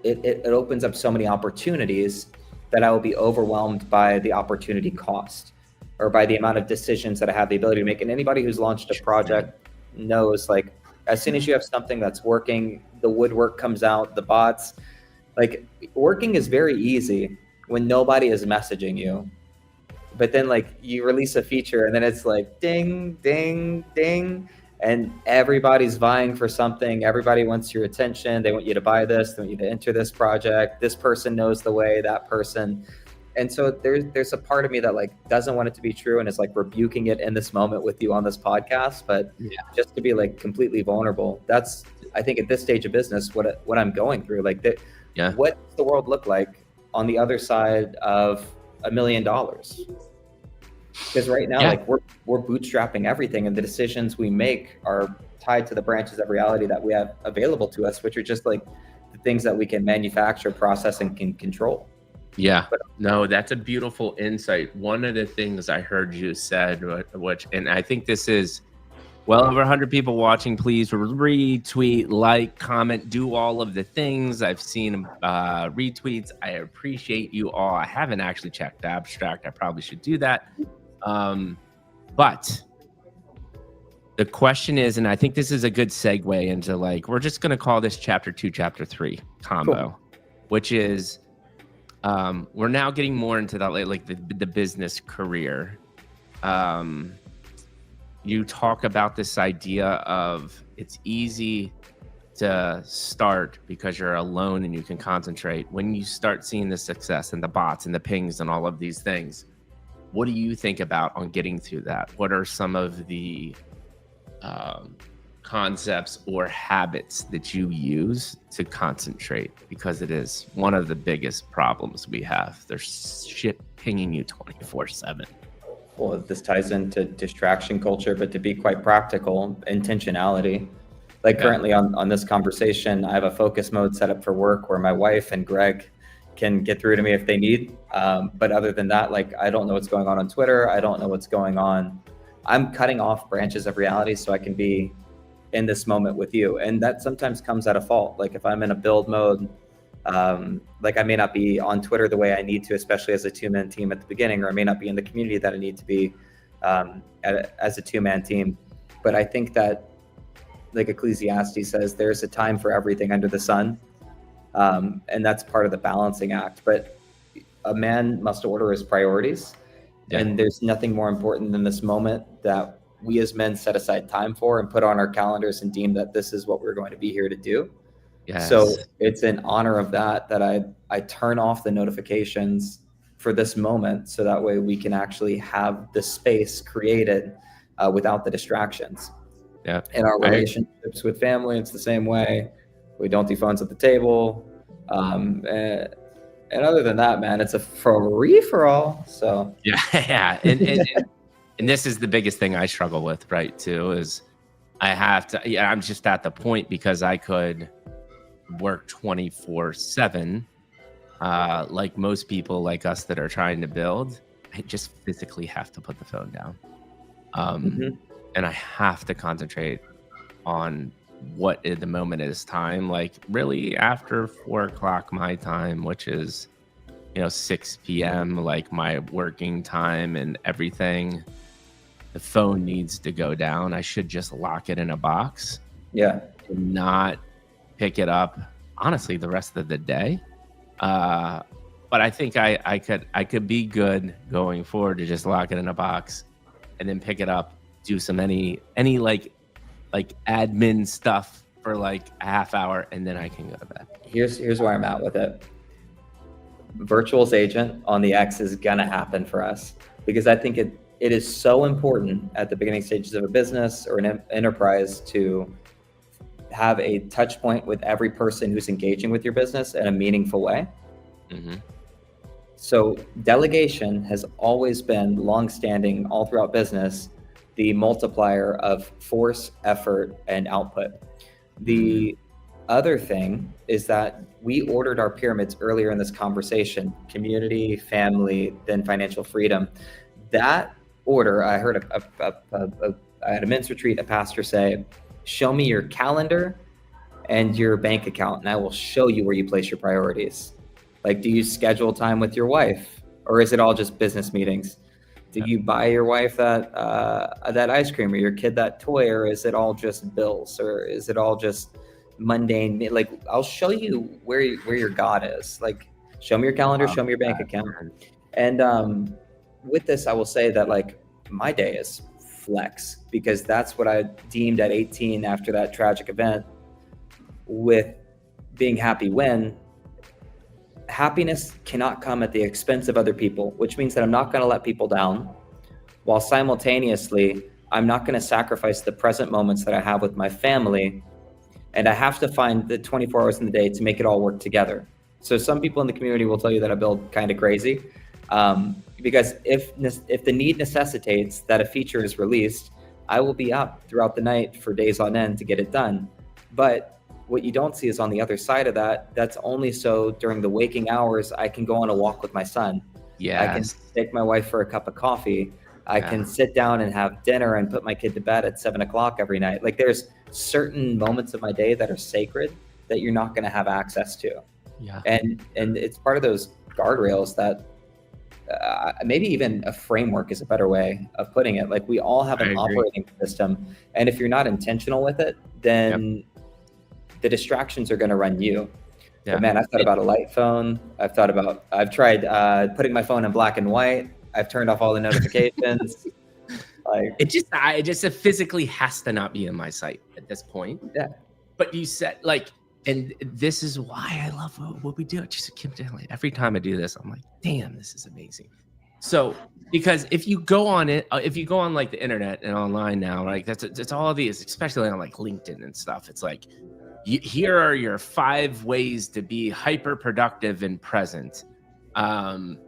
it opens up so many opportunities that I will be overwhelmed by the opportunity cost or by the amount of decisions that I have the ability to make. And anybody who's launched a project knows, like, as soon as you have something that's working, the woodwork comes out, the bots, like working is very easy when nobody is messaging you. But then like you release a feature and then it's like ding, ding, ding. And everybody's vying for something. Everybody wants your attention. They want you to buy this. They want you to enter this project. This person knows the way, that person. And so there's a part of me that like doesn't want it to be true and is like rebuking it in this moment with you on this podcast. But just to be like completely vulnerable, that's, I think at this stage of business, what I'm going through. Like what does the world look like on the other side of $1 million? Because right now, like we're bootstrapping everything, and the decisions we make are tied to the branches of reality that we have available to us, which are just like the things that we can manufacture, process, and can control. Yeah, no, that's a beautiful insight. One of the things I heard you said, which, and I think this is well over 100 people watching, please retweet, like, comment, do all of the things. I've seen retweets. I appreciate you all. I haven't actually checked Abstract. I probably should do that. But the question is, and I think this is a good segue into like, we're just going to call this chapter 2, chapter 3 combo, which is, we're now getting more into that, like the business career. You talk about this idea of it's easy to start because you're alone and you can concentrate. When you start seeing the success and the bots and the pings and all of these things, what do you think about on getting through that? What are some of the concepts or habits that you use to concentrate? Because it is one of the biggest problems we have. There's shit pinging you 24/7. Well, this ties into distraction culture, but to be quite practical, intentionality. Like currently on this conversation, I have a focus mode set up for work where my wife and Greg can get through to me if they need. But other than that, like, I don't know what's going on Twitter. I don't know what's going on. I'm cutting off branches of reality so I can be in this moment with you. And that sometimes comes at a fault. Like if I'm in a build mode, like I may not be on Twitter the way I need to, especially as a two-man team at the beginning, or I may not be in the community that I need to be as a two-man team. But I think that, like Ecclesiastes says, there's a time for everything under the sun. And that's part of the balancing act. But a man must order his priorities. And there's nothing more important than this moment that we as men set aside time for and put on our calendars and deem that this is what we're going to be here to do. So it's in honor of that I turn off the notifications for this moment, so that way we can actually have the space created without the distractions. In our relationships with family, it's the same way. We don't do phones at the table. And other than that, man, it's a free for all. So Yeah, yeah, and this is the biggest thing I struggle with, right? Too is I have to. Yeah, I'm just at the point because I could work 24/7, like most people like us that are trying to build. I just physically have to put the phone down, mhm. and I have to concentrate on what at the moment is time. Like really after 4 o'clock my time, which is 6 p.m. like my working time and everything. The phone needs to go down. I should just lock it in a box Yeah. and not pick it up, honestly, the rest of the day. But I think I could be good going forward to just lock it in a box and then pick it up, do some any like admin stuff for like a half hour, and then I can go to bed. Here's where I'm at with it. Virtual's agent on the X is gonna happen for us because I think it is so important at the beginning stages of a business or an enterprise to have a touch point with every person who's engaging with your business in a meaningful way. Mm-hmm. So delegation has always been longstanding all throughout business, the multiplier of force, effort, and output. The other thing is that we ordered our pyramids earlier in this conversation: community, family, then financial freedom. That order, I heard at a men's retreat, a pastor say, show me your calendar and your bank account, and I will show you where you place your priorities. Like, do you schedule time with your wife, or is it all just business meetings? Do you buy your wife that ice cream, or your kid that toy, or is it all just bills, or is it all just mundane? Like, I'll show you where your God is. Like, show me your calendar, show me your bank account. And with this, I will say that like my day is flex because that's what I deemed at 18 after that tragic event with being happy when happiness cannot come at the expense of other people, which means that I'm not going to let people down, while simultaneously I'm not going to sacrifice the present moments that I have with my family. And I have to find the 24 hours in the day to make it all work together. So some people in the community will tell you that I build kind of crazy, because if the need necessitates that a feature is released, I will be up throughout the night for days on end to get it done. But what you don't see is on the other side of that, that's only so during the waking hours, I can go on a walk with my son. Yeah. I can take my wife for a cup of coffee. I can sit down and have dinner and put my kid to bed at 7 o'clock every night. Like there's certain moments of my day that are sacred that you're not going to have access to. Yeah. And it's part of those guardrails that maybe even a framework is a better way of putting it. Like we all have an operating system. And if you're not intentional with it, then the distractions are going to run you. Yeah. But man, I've thought about a light phone. I've tried putting my phone in black and white. I've turned off all the notifications. Like it physically has to not be in my sight at this point. Yeah. But you said like, and this is why I love what we do. Just every time I do this, I'm like, damn, this is amazing. So because if you go on like the internet and online now, like it's all of these, especially on like LinkedIn and stuff. It's like, here are your 5 ways to be hyper productive and present. And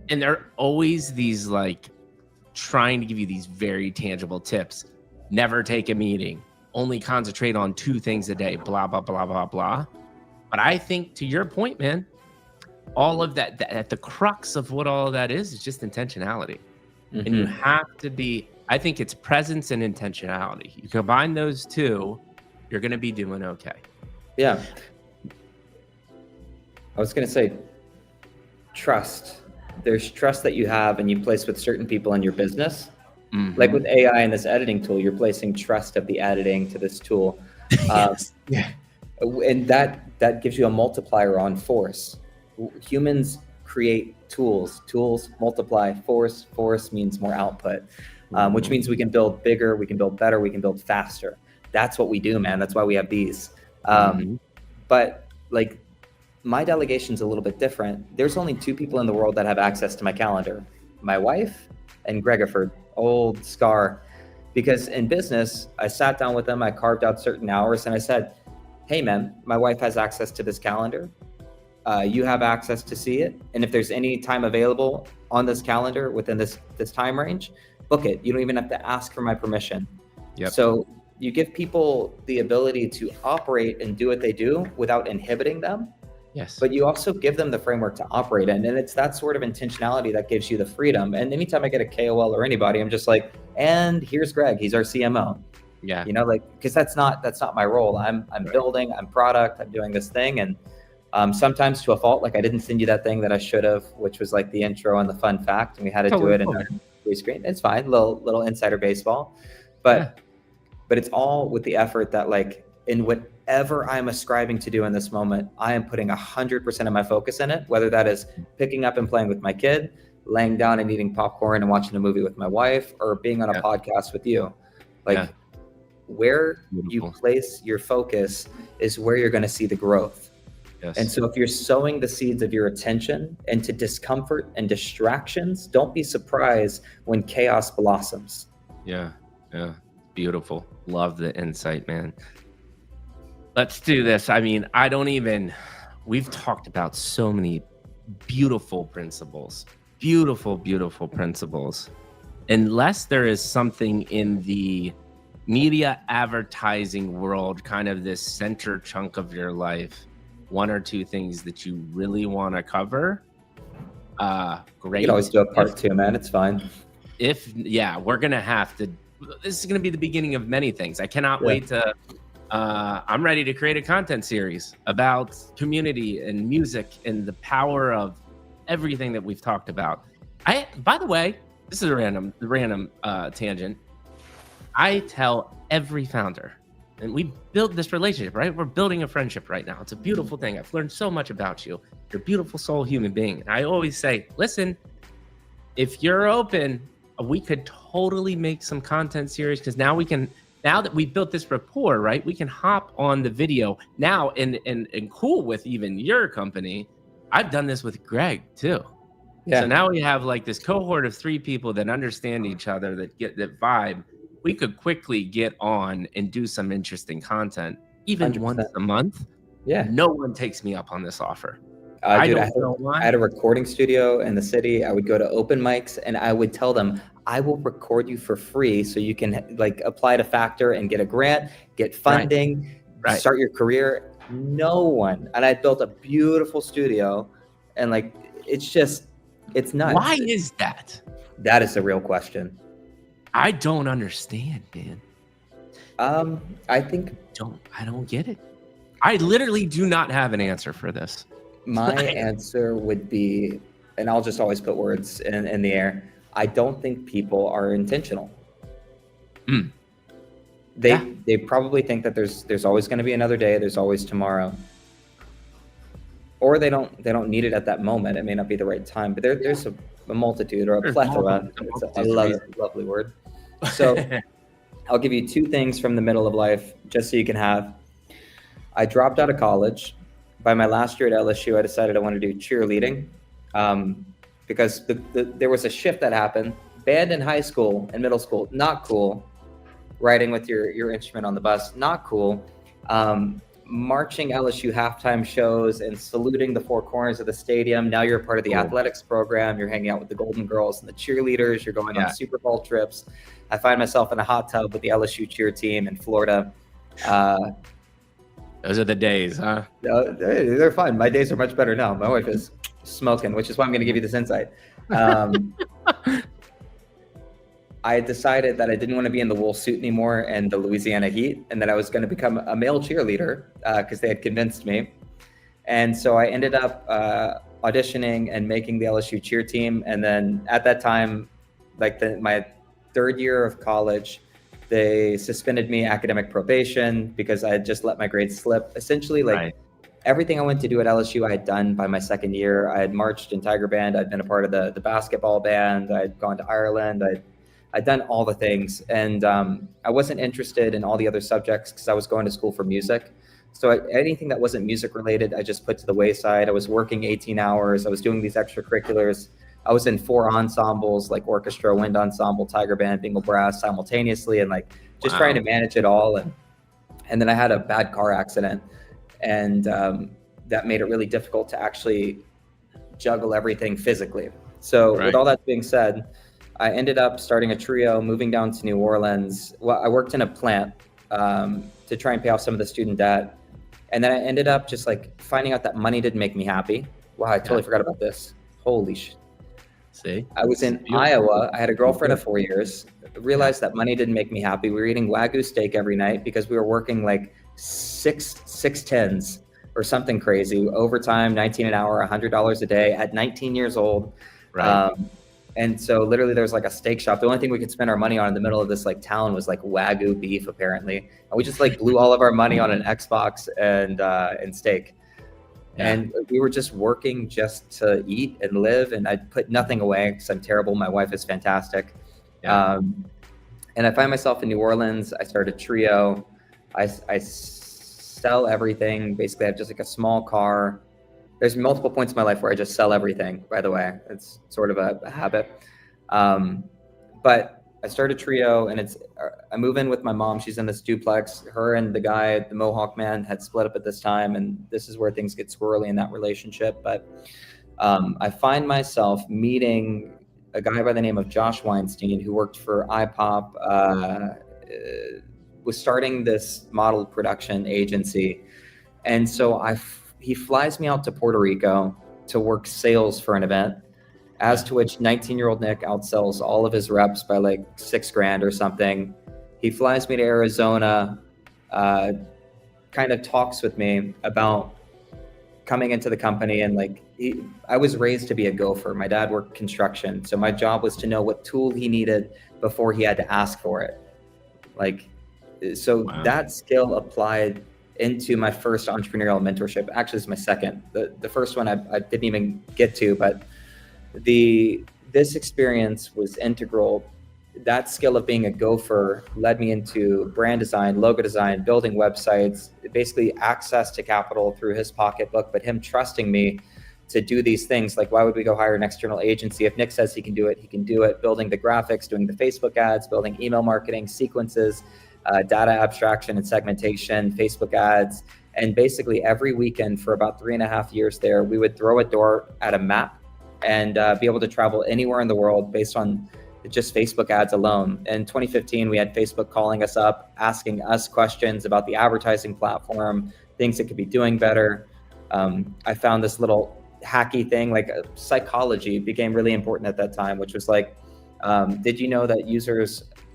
there are always these like trying to give you these very tangible tips. Never take a meeting. Only concentrate on 2 things a day, blah, blah, blah, blah, blah. But I think to your point, man, all of that at the crux of what all of that is just intentionality. Mm-hmm. And you have to be, I think it's presence and intentionality. You combine those 2, you're going to be doing okay. Yeah. I was going to say trust. There's trust that you have and you place with certain people in your business. Mm-hmm. Like with AI and this editing tool, you're placing trust of the editing to this tool. Yes. And that gives you a multiplier on force. Humans create tools multiply force. Force means more output, which means we can build bigger, we can build better, we can build faster. That's what we do, man. That's why we have these. But like my delegation's a little bit different. There's only 2 people in the world that have access to my calendar, my wife and Gregorford, old Scar. Because in business, I sat down with them, I carved out certain hours and I said, hey man, my wife has access to this calendar. You have access to see it, and if there's any time available on this calendar within this time range, book it. You don't even have to ask for my permission. Yep. So you give people the ability to operate and do what they do without inhibiting them. Yes. But you also give them the framework to operate in, and it's that sort of intentionality that gives you the freedom. And anytime I get a KOL or anybody, I'm just like, and here's Greg, he's our CMO. Yeah. You know, like, because that's not my role. I'm Right. building, I'm product, I'm doing this thing, and sometimes to a fault, like I didn't send you that thing that I should have, which was like the intro and the fun fact, and we had to do it in a free screen. It's fine, little insider baseball, but it's all with the effort that, like, in whatever I'm ascribing to do in this moment, I am putting 100% of my focus in it, whether that is picking up and playing with my kid, laying down and eating popcorn and watching a movie with my wife, or being on a podcast with you. Like, where you place your focus is where you're going to see the growth. Yes. And so if you're sowing the seeds of your attention into discomfort and distractions, don't be surprised when chaos blossoms. Yeah. Beautiful. Love the insight, man. Let's do this. I mean, we've talked about so many beautiful principles, beautiful principles. Unless there is something in the media advertising world, kind of this center chunk of your life, one or two things that you really want to cover, great. You can always do a part 2, man. It's fine. We're going to have to, this is going to be the beginning of many things. I cannot wait to, I'm ready to create a content series about community and music and the power of everything that we've talked about. By the way, this is a random tangent. I tell every founder, and we build this relationship, right? We're building a friendship right now. It's a beautiful thing. I've learned so much about you. You're a beautiful soul human being. And I always say, listen, if you're open, we could totally make some content series, because now that we built this rapport, right? We can hop on the video now and cool with even your company. I've done this with Greg too. Yeah. So now we have like this cohort of 3 people that understand each other, that get that vibe. We could quickly get on and do some interesting content, even 100%. Once a month. Yeah. No one takes me up on this offer. I had a recording studio in the city. I would go to open mics and I would tell them, I will record you for free so you can like apply to Factor and get a grant, get funding, start your career. No one. And I built a beautiful studio, and like, it's nuts. Why is that? That is the real question. I don't understand, man. I think I don't get it. I literally do not have an answer for this. My answer would be, and I'll just always put words in the air, I don't think people are intentional. They probably think that there's always going to be another day, there's always tomorrow. Or they don't need it at that moment. It may not be the right time, but there's a multitude, or a plethora. It's a lovely word. So I'll give you 2 things from the middle of life, just so you can have. I dropped out of college. By my last year at LSU, I decided I wanted to do cheerleading, because there was a shift that happened. Band in high school and middle school, not cool. Riding with your instrument on the bus, not cool. Marching LSU halftime shows and saluting the 4 corners of the stadium. Now you're a part of the athletics program. You're hanging out with the Golden Girls and the cheerleaders. You're going on Super Bowl trips. I find myself in a hot tub with the LSU cheer team in Florida. Those are the days, huh? They're fun. My days are much better now. My wife is smoking, which is why I'm going to give you this insight. I decided that I didn't want to be in the wool suit anymore and the Louisiana heat, and that I was going to become a male cheerleader, because they had convinced me. And so I ended up auditioning and making the LSU cheer team. And then at that time, like my 3rd year of college, they suspended me academic probation because I had just let my grades slip. Essentially, everything I went to do at LSU, I had done by my 2nd year. I had marched in Tiger Band. I'd been a part of the basketball band. I'd gone to Ireland. I'd done all the things. And I wasn't interested in all the other subjects because I was going to school for music. So anything that wasn't music related, I just put to the wayside. I was working 18 hours. I was doing these extracurriculars. I was in 4 ensembles, like orchestra, wind ensemble, Tiger Band, Bengal Brass simultaneously, and like just trying to manage it all. And then I had a bad car accident, and that made it really difficult to actually juggle everything physically. So with all that being said, I ended up starting a trio, moving down to New Orleans. Well, I worked in a plant to try and pay off some of the student debt. And then I ended up just like finding out that money didn't make me happy. Wow, I totally forgot about this. Holy shit. See? I was in Iowa. I had a girlfriend of 4 years. Realized that money didn't make me happy. We were eating Wagyu steak every night because we were working like six tens or something crazy. Overtime, 19 an hour, $100 a day at 19 years old. Right. And so literally there's like a steak shop. The only thing we could spend our money on in the middle of this like town was like Wagyu beef, apparently. And we just like blew all of our money on an Xbox and steak. Yeah. And we were just working just to eat and live. And I put nothing away because I'm terrible. My wife is fantastic. Yeah. And I find myself in New Orleans. I start a trio. I sell everything. Basically, I have just like a small car. There's multiple points in my life where I just sell everything, by the way. It's sort of a habit. But I start a trio, and I move in with my mom. She's in this duplex. Her and the guy, the Mohawk man, had split up at this time, and this is where things get squirrely in that relationship. But I find myself meeting a guy by the name of Josh Weinstein, who worked for iPop, was starting this model production agency. And so he flies me out to Puerto Rico to work sales for an event, as to which 19-year-old Nick outsells all of his reps by like $6,000 or something. He flies me to Arizona, kind of talks with me about coming into the company. And like, I was raised to be a gopher. My dad worked construction. So my job was to know what tool he needed before he had to ask for it. Like, so that skill applied into my first entrepreneurial mentorship. Actually, it's my second. The first one I didn't even get to, but this experience was integral. That skill of being a gopher led me into brand design, logo design, building websites, basically access to capital through his pocketbook, but him trusting me to do these things. Like, why would we go hire an external agency? If Nick says he can do it, he can do it. Building the graphics, doing the Facebook ads, building email marketing, sequences, data abstraction and segmentation, Facebook ads. And basically every weekend for about 3.5 years there, we would throw a door at a map and be able to travel anywhere in the world based on just Facebook ads alone. In 2015, we had Facebook calling us up, asking us questions about the advertising platform, things it could be doing better. I found this little hacky thing, like psychology became really important at that time, which was like, did you know that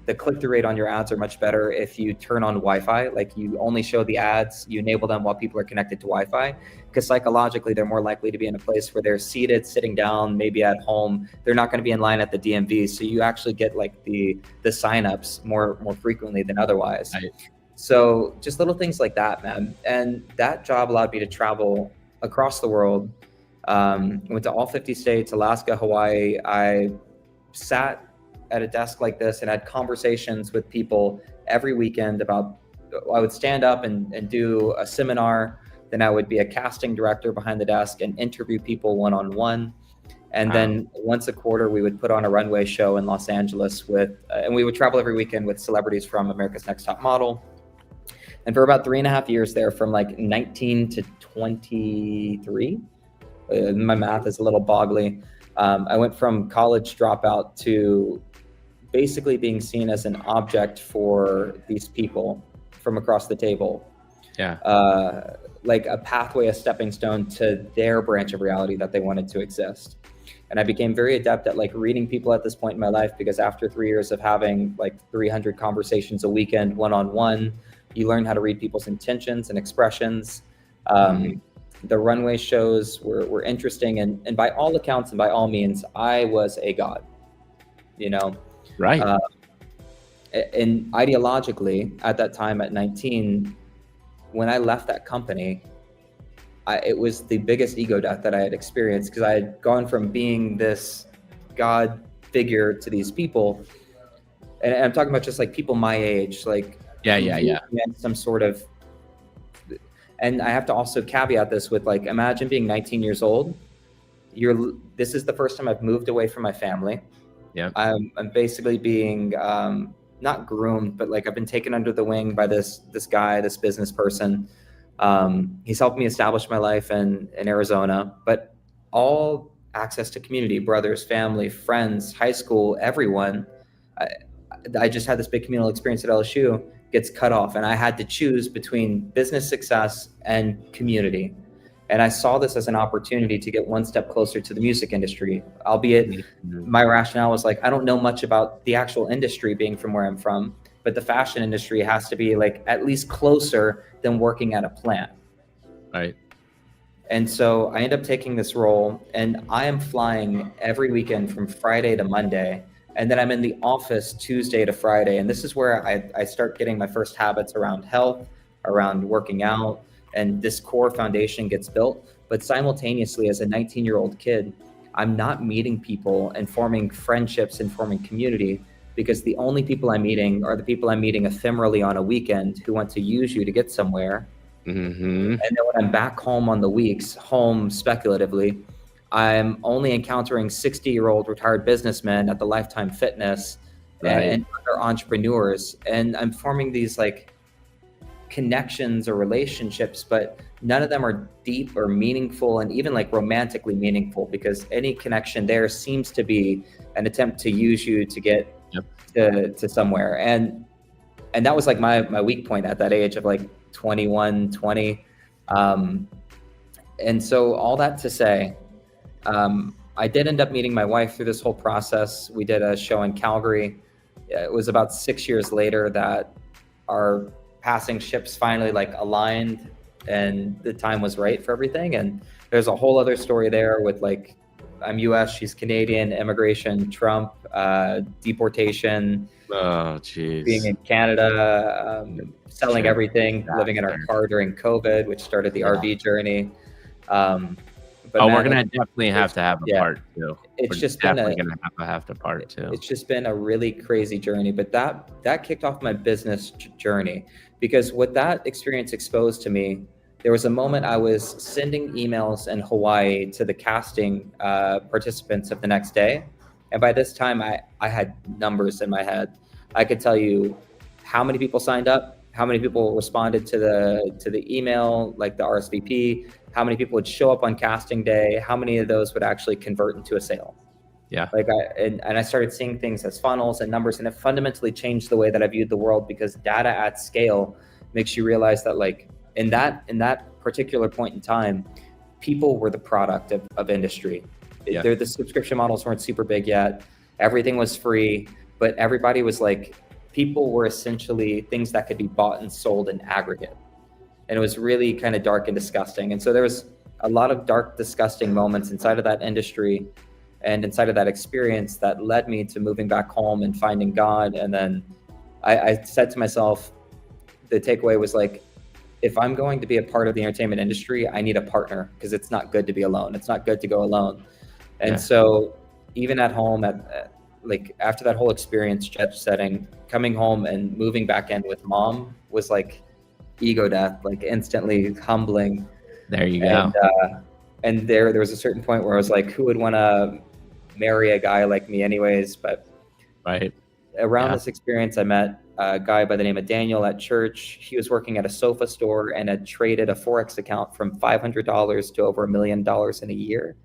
the click-through rate on your ads are much better if you turn on Wi-Fi? Like, you only show the ads, you enable them while people are connected to Wi-Fi, because psychologically they're more likely to be in a place where they're seated, sitting down, maybe at home. They're not going to be in line at the DMV. So you actually get like the signups more frequently than otherwise. Right. So just little things like that, man. And that job allowed me to travel across the world. Went to all 50 states, Alaska, Hawaii. I sat at a desk like this and had conversations with people every weekend about, I would stand up and do a seminar. Then I would be a casting director behind the desk and interview people one-on-one. And then once a quarter, we would put on a runway show in Los Angeles and we would travel every weekend with celebrities from America's Next Top Model. And for about 3.5 years there, from like 19 to 23, my math is a little boggly. I went from college dropout to basically being seen as an object for these people from across the table. Yeah. Like a pathway, a stepping stone to their branch of reality that they wanted to exist. And I became very adept at like reading people at this point in my life, because after 3 years of having like 300 conversations a weekend, one-on-one, you learn how to read people's intentions and expressions. The runway shows were interesting. And by all accounts and by all means, I was a god, you know? Right. And ideologically, at that time at 19, when I left that company, it was the biggest ego death that I had experienced, because I had gone from being this God figure to these people. And I'm talking about just like people my age, like some sort of, and I have to also caveat this with like, imagine being 19 years old. This is the first time I've moved away from my family. Yeah, I'm basically being not groomed, but like I've been taken under the wing by this guy, this business person. He's helped me establish my life in Arizona, but all access to community, brothers, family, friends, high school, everyone. I just had this big communal experience at LSU gets cut off, and I had to choose between business success and community. And I saw this as an opportunity to get one step closer to the music industry, albeit my rationale was like, I don't know much about the actual industry being from where I'm from, but the fashion industry has to be like at least closer than working at a plant. Right. And so I end up taking this role, and I am flying every weekend from Friday to Monday. And then I'm in the office Tuesday to Friday. And this is where I start getting my first habits around health, around working out, and this core foundation gets built. But simultaneously, as a 19-year-old kid, I'm not meeting people and forming friendships and forming community, because the only people I'm meeting are the people I'm meeting ephemerally on a weekend who want to use you to get somewhere. And then when I'm back home on the weeks, home speculatively, I'm only encountering 60-year-old retired businessmen at the Lifetime Fitness and other entrepreneurs. And I'm forming these like connections or relationships, but none of them are deep or meaningful and even like romantically meaningful, because any connection there seems to be an attempt to use you to get to somewhere. And that was like my weak point at that age of like 21, 20. And so all that to say, I did end up meeting my wife through this whole process. We did a show in Calgary. It was about 6 years later that our passing ships finally like aligned and the time was right for everything. And there's a whole other story there with like, I'm US, she's Canadian, immigration, Trump, deportation, being in Canada, selling everything, living in our car during COVID, which started the RV journey. But we're gonna definitely have to have a part two. It's just definitely gonna have to part two. It's just been a really crazy journey, but that kicked off my business journey, because what that experience exposed to me, there was a moment I was sending emails in Hawaii to the casting participants of the next day, and by this time I had numbers in my head. I could tell you how many people signed up, how many people responded to the email, like the RSVP, how many people would show up on casting day, how many of those would actually convert into a sale. Like I started seeing things as funnels and numbers, and it fundamentally changed the way that I viewed the world, because data at scale makes you realize that like in that particular point in time, people were the product of industry. The subscription models weren't super big yet. Everything was free, but everybody was like, people were essentially things that could be bought and sold in aggregate. And it was really kind of dark and disgusting. And so there was a lot of dark, disgusting moments inside of that industry and inside of that experience that led me to moving back home and finding God. And then I said to myself, the takeaway was like, if I'm going to be a part of the entertainment industry, I need a partner, because it's not good to be alone. It's not good to go alone. And so even at home, like after that whole experience, jet setting, coming home and moving back in with mom was like ego death, like instantly humbling. There you go. And there was a certain point where I was like, who would want to marry a guy like me anyways? But around this experience, I met a guy by the name of Daniel at church. He was working at a sofa store and had traded a Forex account from $500 to over $1 million in a year.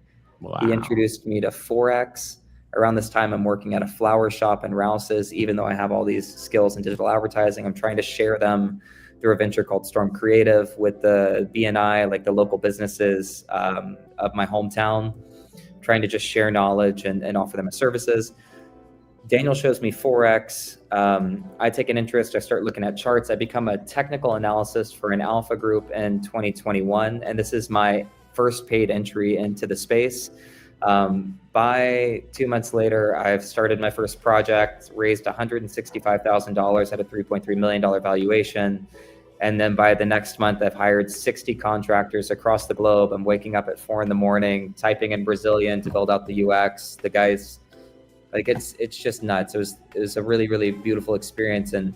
Wow. He introduced me to Forex. Around this time, I'm working at a flower shop in Rouse's. Even though I have all these skills in digital advertising, I'm trying to share them through a venture called Storm Creative with the BNI, like the local businesses of my hometown, trying to just share knowledge and offer them as services. Daniel shows me Forex. I take an interest. I start looking at charts. I become a technical analyst for an alpha group in 2021. And this is my first paid entry into the space. By 2 months later, I've started my first project, raised $165,000 at a $3.3 million valuation. And then by the next month, I've hired 60 contractors across the globe. I'm waking up at 4 a.m, typing in Brazilian to build out the UX. The guys, like, it's just nuts. It was a really, really beautiful experience. And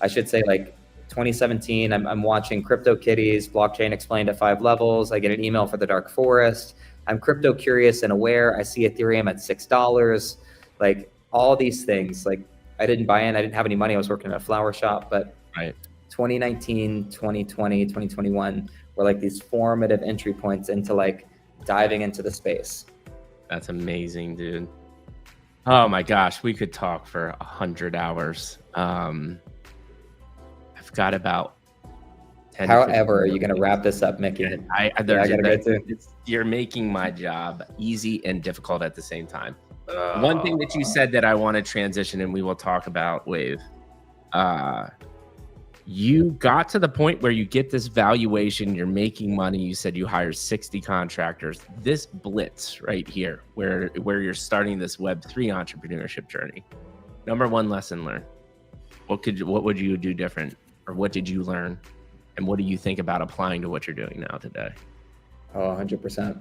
I should say, like, 2017, I'm watching CryptoKitties, blockchain explained at 5 levels. I get an email for the dark forest. I'm crypto curious and aware. I see Ethereum at $6. Like all these things, like I didn't buy in. I didn't have any money. I was working at a flower shop, but 2019, 2020, 2021 were like these formative entry points into like diving into the space. That's amazing, dude. Oh my gosh, we could talk for 100 hours. I've got about 10 to 15 However, are you more going to wrap this up, Mickey? I I gotta go too. you're making my job easy and difficult at the same time. One thing that you said that I want to transition, and we will talk about, Wave. You got to the point where you get this valuation, you're making money. You said you hire 60 contractors. This blitz right here, where you're starting this Web3 entrepreneurship journey. Number one lesson learned. What would you do different, or what did you learn, and what do you think about applying to what you're doing now today? Oh, 100%.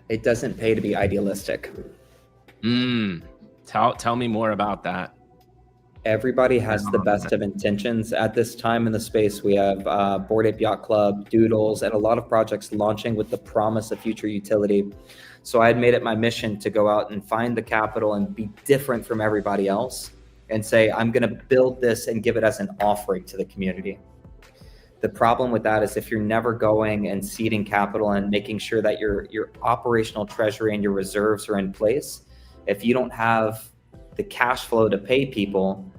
It doesn't pay to be idealistic. Tell me more about that. Everybody has the best of intentions at this time in the space. We have Bored Ape Yacht Club, Doodles, and a lot of projects launching with the promise of future utility. So I had made it my mission to go out and find the capital and be different from everybody else and say, I'm going to build this and give it as an offering to the community. The problem with that is if you're never going and seeding capital and making sure that your operational treasury and your reserves are in place, if you don't have the cash flow to pay people,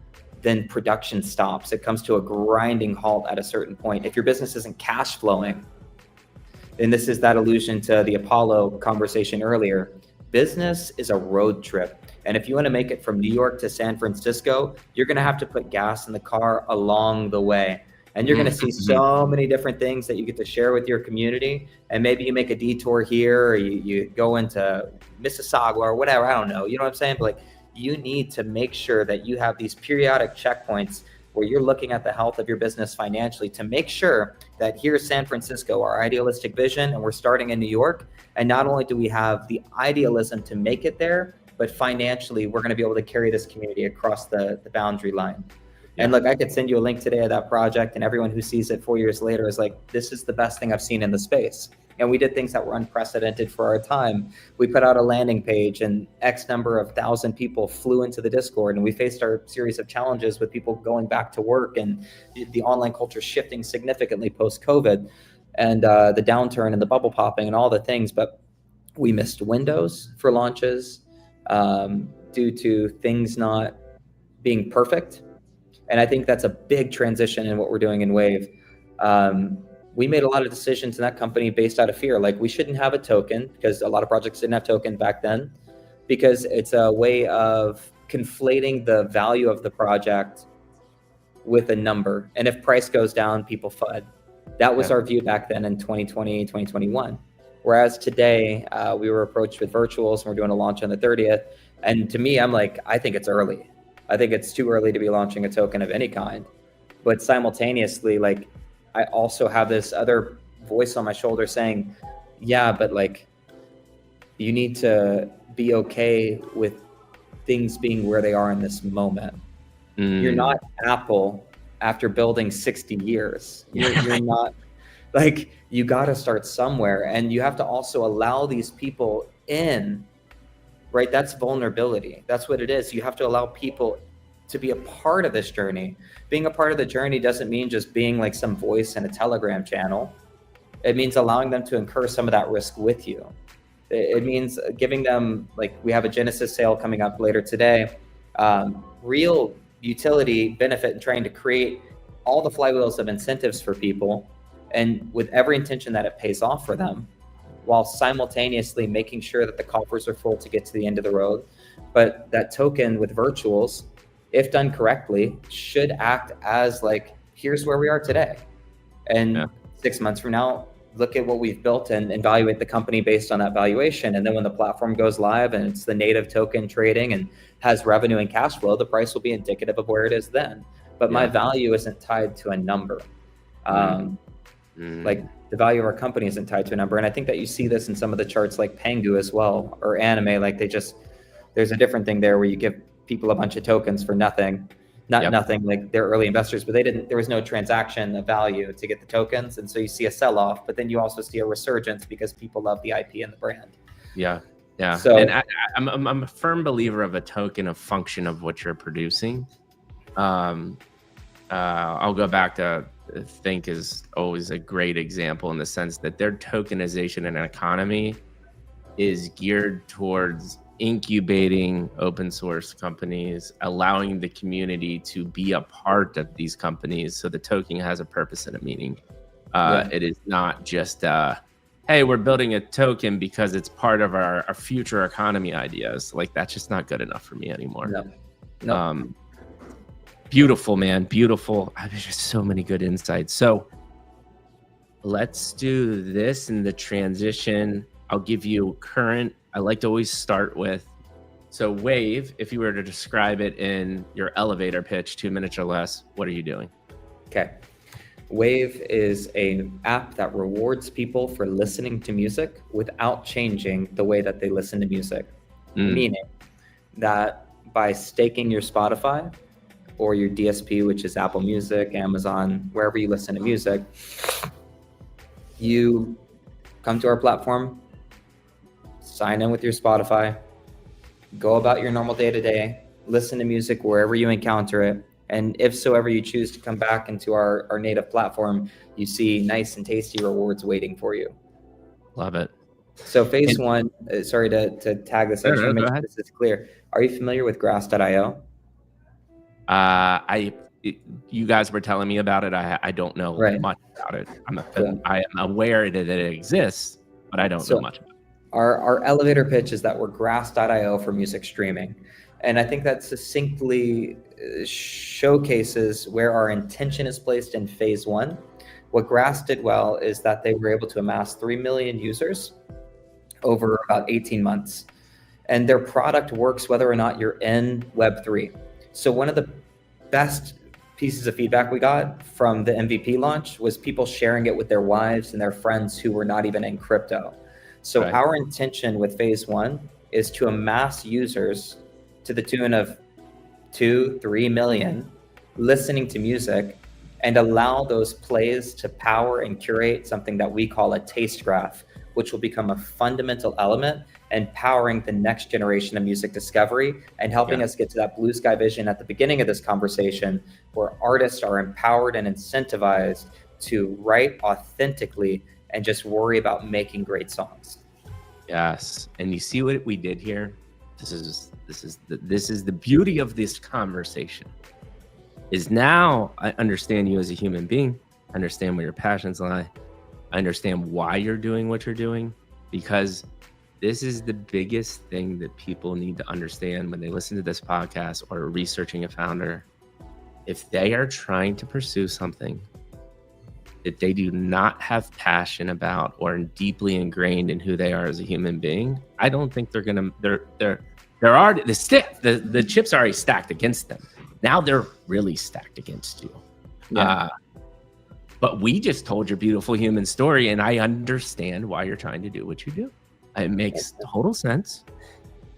then production stops. It comes to a grinding halt at a certain point. If your business isn't cash flowing, and this is that allusion to the Apollo conversation earlier, business is a road trip. And if you want to make it from New York to San Francisco, you're going to have to put gas in the car along the way. And you're going to see so many different things that you get to share with your community. And maybe you make a detour here, or you go into Mississauga or whatever. I don't know. You know what I'm saying? But like, you need to make sure that you have these periodic checkpoints where you're looking at the health of your business financially to make sure that here's San Francisco, our idealistic vision, and we're starting in New York. And not only do we have the idealism to make it there, but financially, we're going to be able to carry this community across the boundary line. Yeah. And look, I could send you a link today of that project, and everyone who sees it 4 years later is like, this is the best thing I've seen in the space. And we did things that were unprecedented for our time. We put out a landing page, and X number of 1,000 people flew into the Discord, and we faced our series of challenges with people going back to work and the online culture shifting significantly post-COVID, and the downturn and the bubble popping and all the things. But we missed windows for launches due to things not being perfect. And I think that's a big transition in what we're doing in Wave. We made a lot of decisions in that company based out of fear. Like, we shouldn't have a token, because a lot of projects didn't have tokens back then, because it's a way of conflating the value of the project with a number. And if price goes down, people FUD. That was our view back then in 2020, 2021. Whereas today, we were approached with virtuals, and we're doing a launch on the 30th. And to me, I'm like, I think it's early. I think it's too early to be launching a token of any kind. But simultaneously, like, I also have this other voice on my shoulder saying, yeah, but like, you need to be okay with things being where they are in this moment. You're not Apple after building 60 years. You're not, like, you got to start somewhere, and you have to also allow these people in. Right? That's vulnerability. That's what it is. You have to allow people to be a part of this journey. Being a part of the journey doesn't mean just being like some voice in a Telegram channel. It means allowing them to incur some of that risk with you. It means giving them, like, we have a Genesis sale coming up later today, real utility benefit in trying to create all the flywheels of incentives for people, and with every intention that it pays off for them, while simultaneously making sure that the coffers are full to get to the end of the road. But that token with virtuals, if done correctly, should act as like, here's where we are today. And 6 months from now, look at what we've built and evaluate the company based on that valuation. And then when the platform goes live and it's the native token trading and has revenue and cash flow, the price will be indicative of where it is then. But my value isn't tied to a number. Like, the value of our company isn't tied to a number. And I think that you see this in some of the charts like Pengu as well, or Anime. Like, there's a different thing there where you give people a bunch of tokens for nothing, nothing, like they're early investors, but there was no transaction of value to get the tokens. And so you see a sell-off, but then you also see a resurgence because people love the IP and the brand. Yeah. Yeah, So and I'm a firm believer of a token, a function of what you're producing. I'll go back to Think is always a great example in the sense that their tokenization and economy is geared towards incubating open source companies, allowing the community to be a part of these companies. So the token has a purpose and a meaning. It is not just, hey, we're building a token because it's part of our future economy ideas. Like, that's just not good enough for me anymore. No. Beautiful, man. Beautiful. There's just so many good insights. So let's do this in the transition. I'll give you current. I like to always start with, so Wave, if you were to describe it in your elevator pitch, 2 minutes or less, what are you doing? Okay. Wave is an app that rewards people for listening to music without changing the way that they listen to music. Meaning that by staking your Spotify or your DSP, which is Apple Music, Amazon, wherever you listen to music, you come to our platform, sign in with your Spotify, go about your normal day-to-day, listen to music wherever you encounter it. And if so ever you choose to come back into our native platform, you see nice and tasty rewards waiting for you. Love it. So phase one, sorry to tag this, I just want to make sure this is clear. Are you familiar with Grass.io? You guys were telling me about it. I don't know much about it. I am aware that it exists, but I don't know much about it. Our elevator pitch is that we're Grass.io for music streaming. And I think that succinctly showcases where our intention is placed in phase one. What Grass did well is that they were able to amass 3 million users over about 18 months. And their product works whether or not you're in Web3. So one of the best pieces of feedback we got from the MVP launch was people sharing it with their wives and their friends who were not even in crypto. So our intention with phase one is to amass users to the tune of 2-3 million listening to music and allow those plays to power and curate something that we call a taste graph, which will become a fundamental element and powering the next generation of music discovery and helping us get to that blue sky vision at the beginning of this conversation, where artists are empowered and incentivized to write authentically and just worry about making great songs. Yes, and you see what we did here? This is the beauty of this conversation. Is now I understand you as a human being, I understand where your passions lie, I understand why you're doing what you're doing, because this is the biggest thing that people need to understand when they listen to this podcast or are researching a founder. If they are trying to pursue something that they do not have passion about or deeply ingrained in who they are as a human being, I don't think they're already the chips are already stacked against them. Now they're really stacked against you. But we just told your beautiful human story, and I understand why you're trying to do what you do. It makes total sense.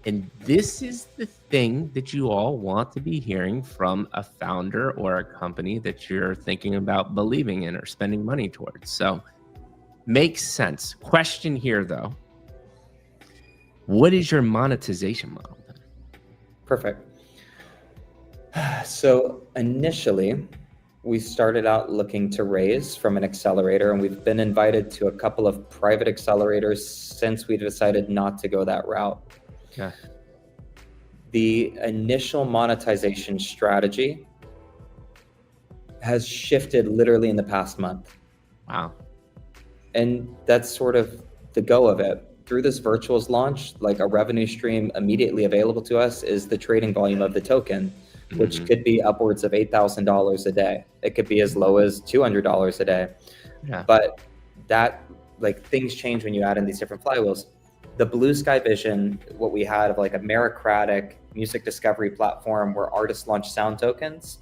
And this is the thing that you all want to be hearing from a founder or a company that you're thinking about believing in or spending money towards. So makes sense. Question here, though. What is your monetization model then? Perfect. So initially, we started out looking to raise from an accelerator, and we've been invited to a couple of private accelerators since we decided not to go that route. Yeah. The initial monetization strategy has shifted literally in the past month. Wow. And that's sort of the go of it. Through this virtuals launch, like a revenue stream immediately available to us is the trading volume of the token, which could be upwards of $8,000 a day. It could be as low as $200 a day. Yeah. But that, like, things change when you add in these different flywheels. The blue sky vision, what we had of like a meritocratic music discovery platform where artists launch sound tokens,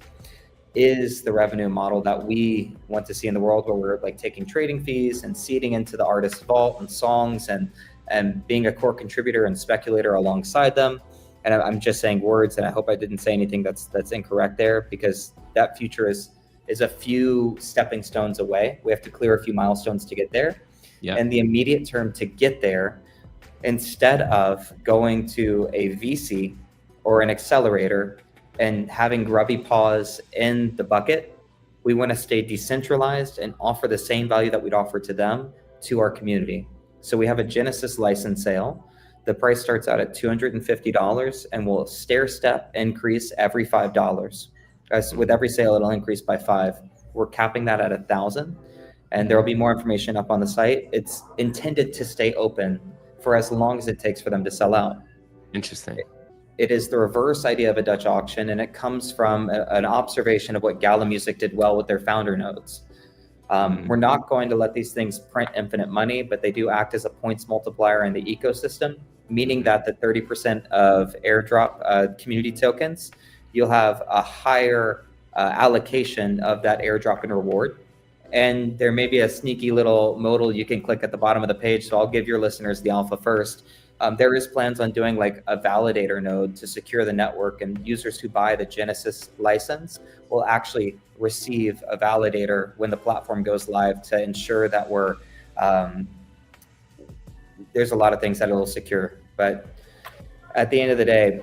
is the revenue model that we want to see in the world, where we're like taking trading fees and seeding into the artist's vault and songs and being a core contributor and speculator alongside them. And I'm just saying words, and I hope I didn't say anything that's incorrect there, because that future is a few stepping stones away. We have to clear a few milestones to get there. Yeah. And the immediate term to get there, instead of going to a VC or an accelerator and having grubby paws in the bucket. We want to stay decentralized and offer the same value that we'd offer to them to our community. So we have a Genesis license sale. The price starts out at $250 and will stair step increase every $5. As with every sale, it'll increase by 5. We're capping that at 1,000, and there will be more information up on the site. It's intended to stay open for as long as it takes for them to sell out. Interesting. It is the reverse idea of a Dutch auction, and it comes from an observation of what Gala Music did well with their founder nodes. We're not going to let these things print infinite money, but they do act as a points multiplier in the ecosystem, meaning that the 30% of airdrop community tokens, you'll have a higher allocation of that airdrop and reward. And there may be a sneaky little modal you can click at the bottom of the page. So I'll give your listeners the alpha first. There is plans on doing like a validator node to secure the network, and users who buy the Genesis license will actually receive a validator when the platform goes live to ensure that we're, there's a lot of things that it'll secure, but at the end of the day,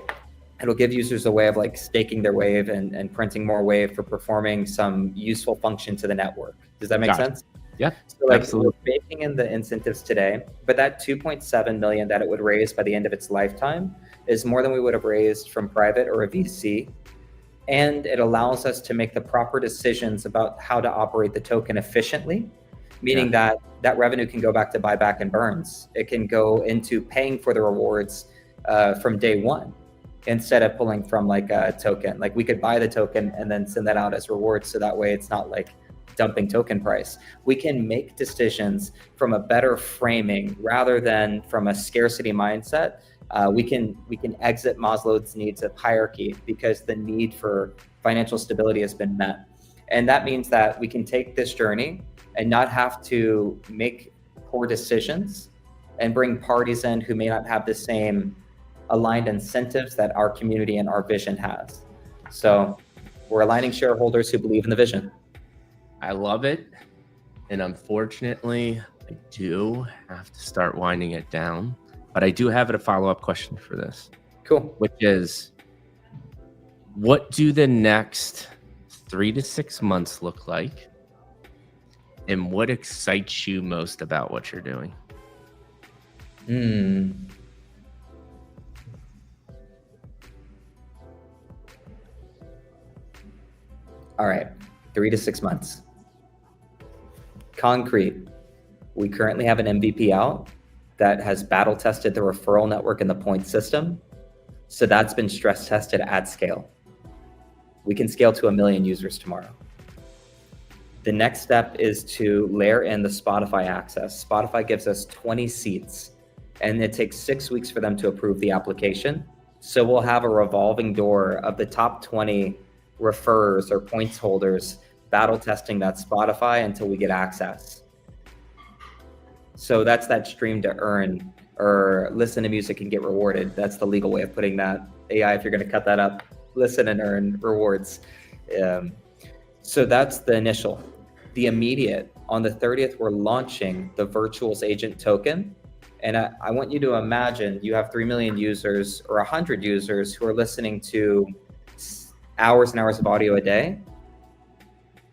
it'll give users a way of like staking their wave and printing more wave for performing some useful function to the network. Does that make sense? Yeah, so like absolutely. We're baking in the incentives today, but that 2.7 million that it would raise by the end of its lifetime is more than we would have raised from private or a VC. And it allows us to make the proper decisions about how to operate the token efficiently, meaning that revenue can go back to buyback and burns. It can go into paying for the rewards from day one, instead of pulling from like a token. Like we could buy the token and then send that out as rewards, so that way it's not like dumping token price. We can make decisions from a better framing rather than from a scarcity mindset. We can exit Maslow's needs of hierarchy because the need for financial stability has been met. And that means that we can take this journey and not have to make poor decisions and bring parties in who may not have the same aligned incentives that our community and our vision has. So we're aligning shareholders who believe in the vision. I love it. And unfortunately, I do have to start winding it down. But I do have a follow-up question for this. Cool. Which is, what do the next 3 to 6 months look like? And what excites you most about what you're doing? All right, 3 to 6 months. Concrete. We currently have an MVP out that has battle tested the referral network and the point system. So that's been stress tested at scale. We can scale to 1 million users tomorrow. The next step is to layer in the Spotify access. Spotify gives us 20 seats, and it takes 6 weeks for them to approve the application. So we'll have a revolving door of the top 20 referrers or points holders battle testing that Spotify until we get access. So that's that stream to earn or listen to music and get rewarded. That's the legal way of putting that. AI, if you're going to cut that up, listen and earn rewards. So that's the initial. The immediate, on the 30th, we're launching the Virtuals Agent token. And I want you to imagine you have 3 million users or 100 users who are listening to hours and hours of audio a day.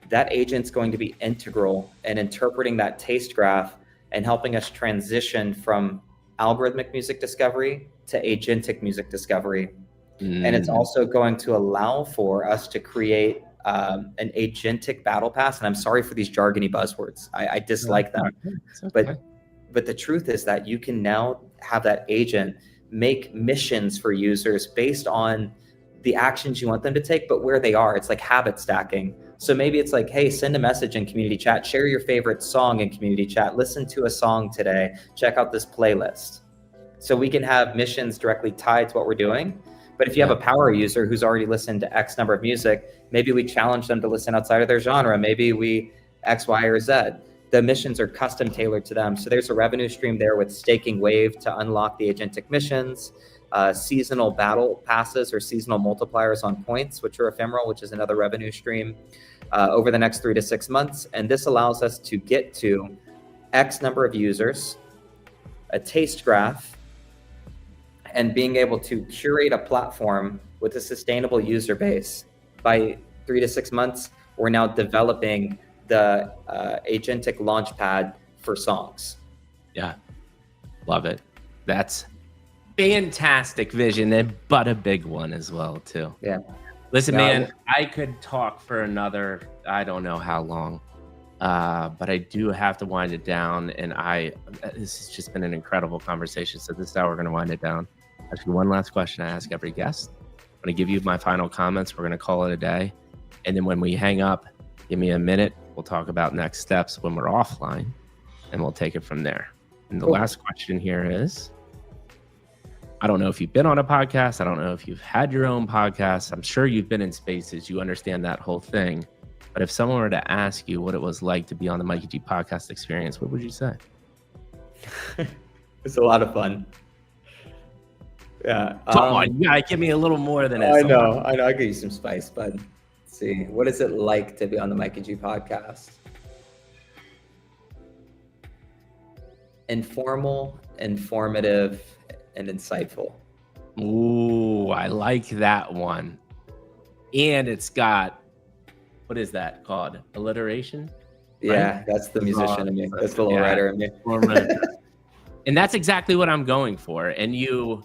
That agent's going to be integral in interpreting that taste graph and helping us transition from algorithmic music discovery to agentic music discovery. And it's also going to allow for us to create an agentic battle pass. And I'm sorry for these jargony buzzwords. I dislike them. Okay. But the truth is that you can now have that agent make missions for users based on the actions you want them to take, but where they are. It's like habit stacking. So maybe it's like, hey, send a message in community chat, share your favorite song in community chat, listen to a song today, check out this playlist. So we can have missions directly tied to what we're doing. But if you have a power user who's already listened to X number of music, maybe we challenge them to listen outside of their genre. Maybe we X, Y, or Z. The missions are custom tailored to them. So there's a revenue stream there with staking Wave to unlock the agentic missions, seasonal battle passes or seasonal multipliers on points, which are ephemeral, which is another revenue stream over the next 3 to 6 months. And this allows us to get to X number of users, a taste graph, and being able to curate a platform with a sustainable user base. By 3 to 6 months, we're now developing the agentic launchpad for songs. Yeah, love it. That's fantastic vision, but a big one as well too. Yeah. Listen, man, I could talk for another, I don't know how long, but I do have to wind it down. And this has just been an incredible conversation. So this is how we're going to wind it down. Actually, one last question I ask every guest. I'm going to give you my final comments. We're going to call it a day. And then when we hang up, give me a minute. We'll talk about next steps when we're offline, and we'll take it from there. And the last question here is, I don't know if you've been on a podcast. I don't know if you've had your own podcast. I'm sure you've been in spaces. You understand that whole thing. But if someone were to ask you what it was like to be on the Mikey G podcast experience, what would you say? It's a lot of fun. Yeah. Come on, you gotta give me a little more than I know. I'll give you some spice, bud. Let's see. What is it like to be on the Mikey G podcast? Informal, informative, and insightful. Ooh, I like that one. And it's got, what is that called? Alliteration? Yeah, right? That's the musician in me. That's the little writer in me. And that's exactly what I'm going for. And it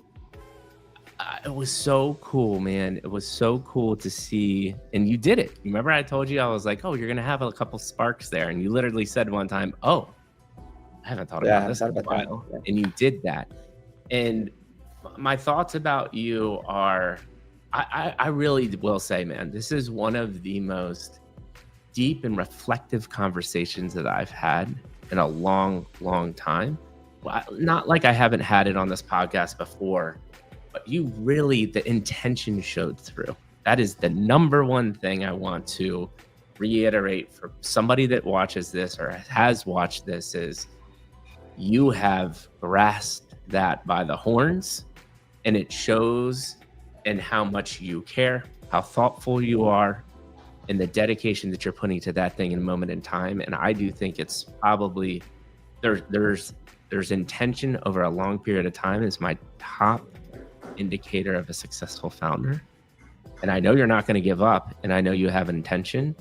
was so cool, man. It was so cool to see. And you did it. Remember I told you, I was like, oh, you're going to have a couple sparks there. And you literally said one time, oh, I haven't thought about this in a while. Yeah. And you did that. And my thoughts about you are, I really will say, man, this is one of the most deep and reflective conversations that I've had in a long, long time. Not like I haven't had it on this podcast before, but you really, the intention showed through. That is the number one thing I want to reiterate for somebody that watches this or has watched this is you have grasped that by the horns, and it shows in how much you care, how thoughtful you are, and the dedication that you're putting to that thing in a moment in time. And I do think it's probably there's intention over a long period of time is my top indicator of a successful founder. And I know you're not going to give up, and I know you have intention,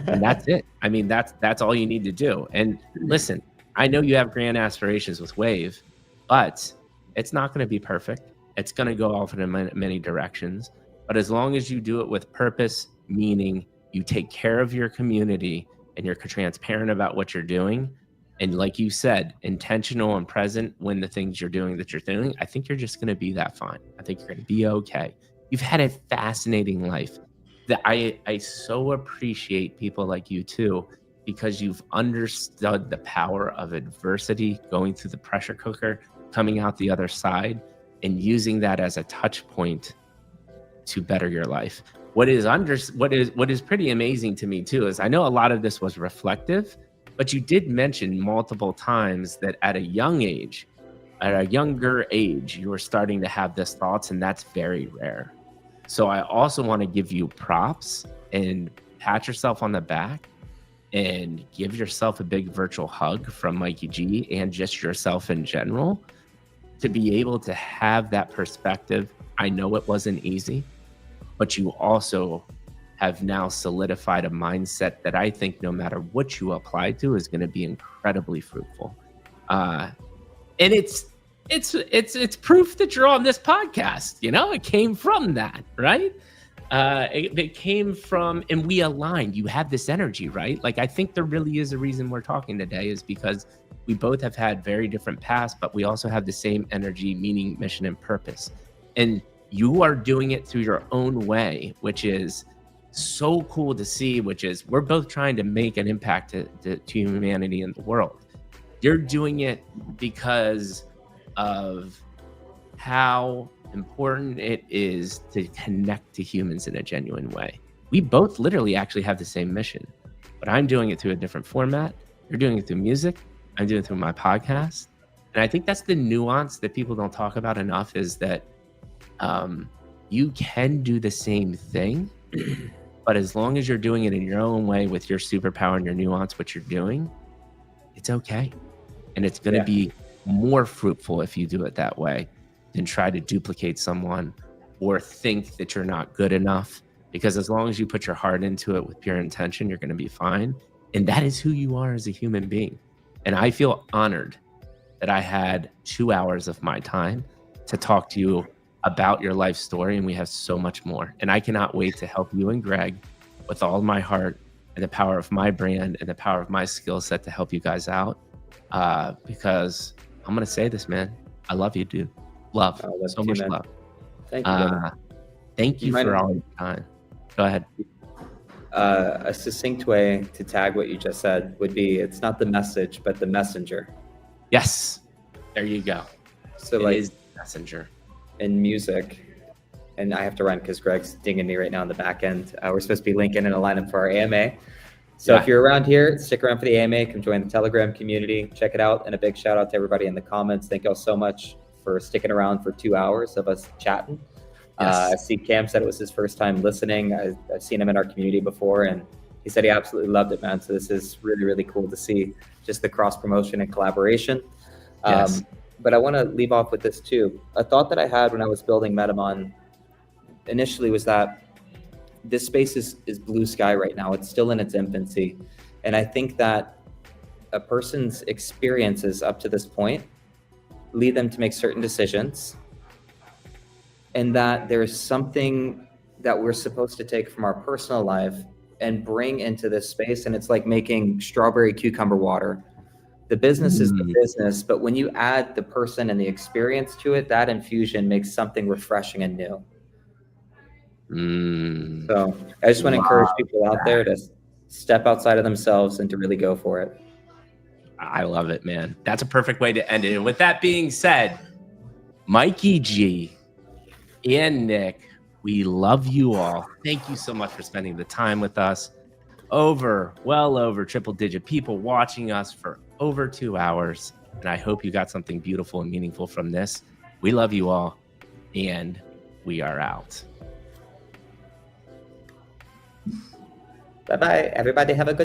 and that's it. I mean, that's all you need to do. And listen, I know you have grand aspirations with Wave, but it's not going to be perfect. It's going to go off in many directions. But as long as you do it with purpose, meaning you take care of your community and you're transparent about what you're doing, and like you said, intentional and present when the things you're doing, I think you're just going to be that fine. I think you're going to be okay. You've had a fascinating life that I so appreciate people like you too, because you've understood the power of adversity, going through the pressure cooker, coming out the other side, and using that as a touch point to better your life. What is pretty amazing to me too is I know a lot of this was reflective, but you did mention multiple times that at a younger age, you were starting to have this thoughts, and that's very rare. So I also want to give you props and pat yourself on the back and give yourself a big virtual hug from Mikey G and just yourself in general to be able to have that perspective. I know it wasn't easy, but you also have now solidified a mindset that I think no matter what you apply to is going to be incredibly fruitful. And it's proof that you're on this podcast. You know, it came from that, right? It came from, and we aligned. You have this energy, right? Like, I think there really is a reason we're talking today is because we both have had very different paths, but we also have the same energy, meaning, mission, and purpose. And you are doing it through your own way, which is so cool to see, which is we're both trying to make an impact to humanity in the world. You're doing it because of how important it is to connect to humans in a genuine way. We both literally actually have the same mission, but I'm doing it through a different format. You're doing it through music. I'm doing it through my podcast. And I think that's the nuance that people don't talk about enough is that you can do the same thing, but as long as you're doing it in your own way with your superpower and your nuance, what you're doing, it's okay. And it's going to be more fruitful if you do it that way. than try to duplicate someone or think that you're not good enough. Because as long as you put your heart into it with pure intention, you're going to be fine. And that is who you are as a human being. And I feel honored that I had 2 hours of my time to talk to you about your life story. And we have so much more. And I cannot wait to help you and Greg with all my heart and the power of my brand and the power of my skill set to help you guys out. Because I'm going to say this, man. I love you, dude. Love. So much love. Thank you, brother. Thank you for all your time. Go ahead. A succinct way to tag what you just said would be, it's not the message, but the messenger. Yes. There you go. So it is the messenger. In music, and I have to run because Greg's dinging me right now on the back end. We're supposed to be linking in a lineup for our AMA. So if you're around here, stick around for the AMA, come join the Telegram community, check it out. And a big shout out to everybody in the comments. Thank y'all so much for sticking around for 2 hours of us chatting. I see Cam said it was his first time listening. I've seen him in our community before, and he said he absolutely loved it, man. So this is really, really cool to see just the cross promotion and collaboration. But I want to leave off with this too. A thought that I had when I was building Metamon initially was that this space is blue sky right now. It's still in its infancy. And I think that a person's experiences up to this point lead them to make certain decisions, and that there's something that we're supposed to take from our personal life and bring into this space. And it's like making strawberry cucumber water. The business is the business, but when you add the person and the experience to it, that infusion makes something refreshing and new. So I just want to encourage people out there to step outside of themselves and to really go for it. I love it, man. That's a perfect way to end it. And with that being said, Mikey G and Nick, we love you all. Thank you so much for spending the time with us. Well over triple digit people watching us for over 2 hours. And I hope you got something beautiful and meaningful from this. We love you all, and we are out. Bye-bye. Everybody have a good